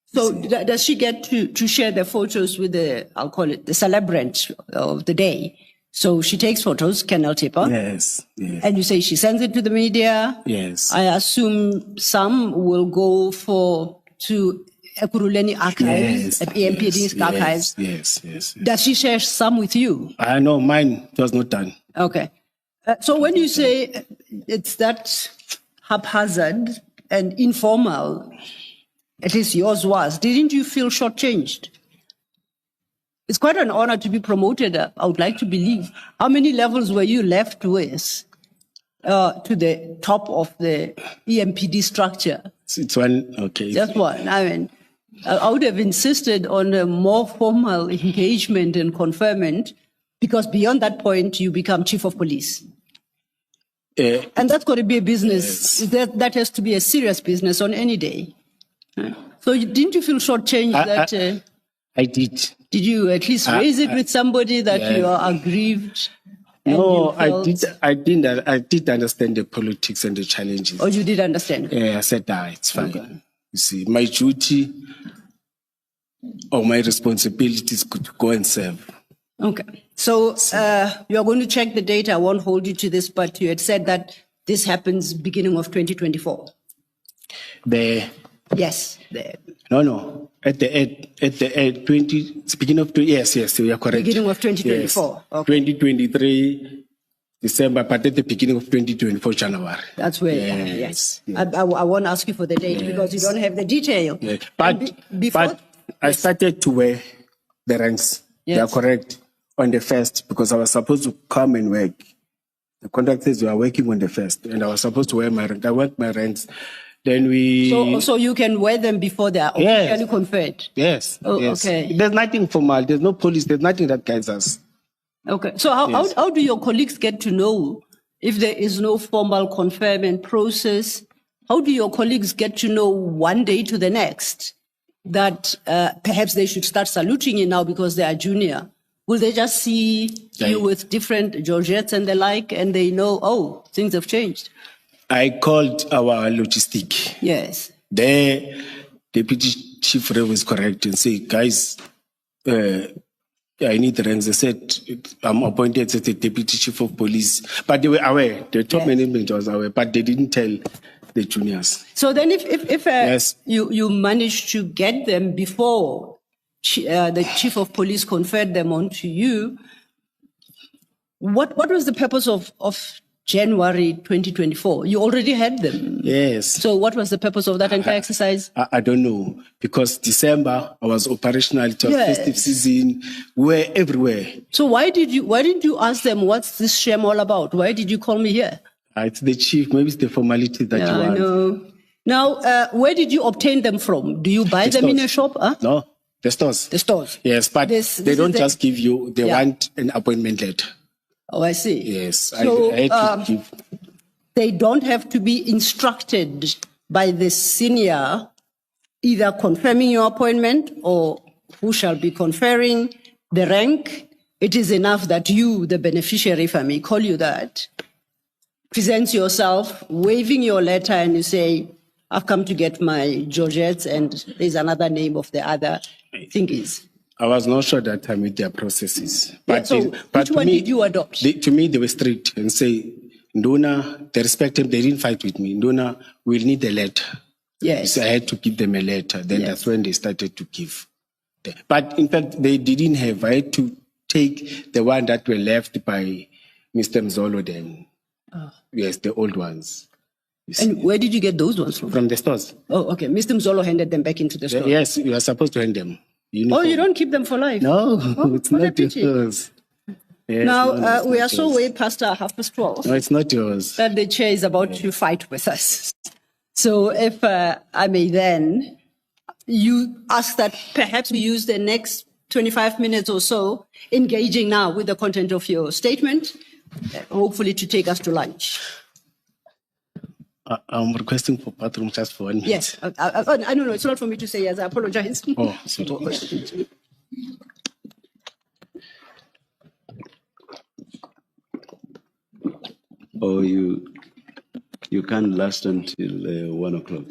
Speaker 1: So does she get to share the photos with I'll call it the celebrant of the day? So she takes photos, Colonel Tipper.
Speaker 2: Yes, yes.
Speaker 1: And you say she sends it to the media.
Speaker 2: Yes.
Speaker 1: I assume some will go to Ekurhuleni archives, EMPD's archives.
Speaker 2: Yes.
Speaker 1: Does she share some with you?
Speaker 2: I know mine was not done.
Speaker 1: Okay. So when you say it's that haphazard and informal, at least yours was, didn't you feel shortchanged? It's quite an honor to be promoted, I would like to believe. How many levels were you left with to the top of the EMPD structure?
Speaker 2: It's one, okay.
Speaker 1: Just one. I mean, I would have insisted on a more formal engagement and conferment, because beyond that point, you become chief of police. And that's got to be a business.
Speaker 2: Yes.
Speaker 1: That has to be a serious business on any day. So didn't you feel shortchanged
Speaker 2: I did.
Speaker 1: Did you at least raise it with somebody that you are aggrieved?
Speaker 2: No, I did understand the politics and the challenges.
Speaker 1: Or you did understand?
Speaker 2: Yeah, I said, it's fine. Okay. You see, my duty or my responsibility is to go and serve.
Speaker 1: Okay. So you are going to check the data. I won't hold you to this, but you had said that this happens beginning of 2024. Yes.
Speaker 2: No. At the end, 20, speaking of, yes, we are correct.
Speaker 1: Beginning of 2024.
Speaker 2: Yes.
Speaker 1: Okay.
Speaker 2: 2023, December, but at the beginning of 2024, January.
Speaker 1: That's where, yes. I won't ask you for the date because you don't have the detail.
Speaker 2: Yeah. But I started to wear the ranks.
Speaker 1: Yes.
Speaker 2: They are correct on the 1st because I was supposed to come and work. The contractors were working on the 1st and I was supposed to wear my rank. I worked my ranks. Then
Speaker 1: So you can wear them before they are officially conferred?
Speaker 2: Yes.
Speaker 1: Oh,
Speaker 2: yes.
Speaker 1: Okay.
Speaker 2: There's nothing formal. There's no police. There's nothing that guides us.
Speaker 1: Okay. So how do your colleagues get to know if there is no formal conferment process? How do your colleagues get to know one day to the next that perhaps they should start saluting you now because they are junior? Will they just see you with different Georgettes and the like and they know, things have changed?
Speaker 2: I called our logistic.
Speaker 1: Yes.
Speaker 2: The deputy chief rep was correct and said, guys, I need ranks. They said, I'm appointed as the deputy chief of police. But they were aware. The top management was aware, but they didn't tell the juniors.
Speaker 1: So then if you managed to get them before the chief of police conferred them onto you, what was the purpose of January 2024? You already had them.
Speaker 2: Yes.
Speaker 1: So what was the purpose of that entire exercise?
Speaker 2: I don't know. Because December, I was operational. It was festive season. We were everywhere.
Speaker 1: So why didn't you ask them, what's this shame all about? Why did you call me here?
Speaker 2: It's the chief. Maybe it's the formality that you want.
Speaker 1: I know. Now, where did you obtain them from? Do you buy them in a shop? Huh?
Speaker 2: No, the stores.
Speaker 1: The stores.
Speaker 2: Yes, but they don't just give you, they want an appointment letter.
Speaker 1: Oh, I see.
Speaker 2: Yes,
Speaker 1: So
Speaker 2: I had to give.
Speaker 1: They don't have to be instructed by the senior, either confirming your appointment or who shall be conferring the rank. It is enough that you, the beneficiary, if I may call you that, presents yourself, waving your letter, and you say, I've come to get my Georgettes, and there's another name of the other thingies.
Speaker 2: I was not sure that time with their processes. But,
Speaker 1: which one did you adopt?
Speaker 2: To me, they were strict and say, Nduna, they respect them, they didn't fight with me. Nduna, we'll need a letter.
Speaker 1: Yes.
Speaker 2: So I had to give them a letter. Then that's when they started to give. But in fact, they didn't have. I had to take the one that were left by Mr. Mzolo then. Yes, the old ones.
Speaker 1: And where did you get those ones from?
Speaker 2: From the stores.
Speaker 1: Oh, okay. Mr. Mzolo handed them back into the store.
Speaker 2: Yes, you are supposed to hand them.
Speaker 1: Uniform. Oh, you don't keep them for life?
Speaker 2: No, it's not yours. Yes,
Speaker 1: now, we are so way past our 12:30.
Speaker 2: No, it's not yours.
Speaker 1: That the chair is about to fight with us. So if I may then, you ask that perhaps we use the next 25 minutes or so engaging now with the content of your statement, hopefully to take us to lunch.
Speaker 2: I'm requesting for bathroom just for 1 minute.
Speaker 1: Yes, I don't know, it's not for me to say yes, I apologize.
Speaker 2: Oh, sorry.
Speaker 4: Or you can't last until 1 o'clock.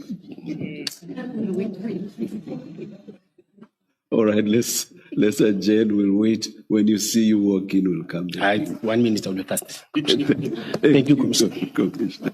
Speaker 4: All right, let's adjourn. We'll wait. When you see you walk in, we'll come back.
Speaker 2: 1 minute, I'll be fast. Thank you, Commissioner.
Speaker 4: Commissioner.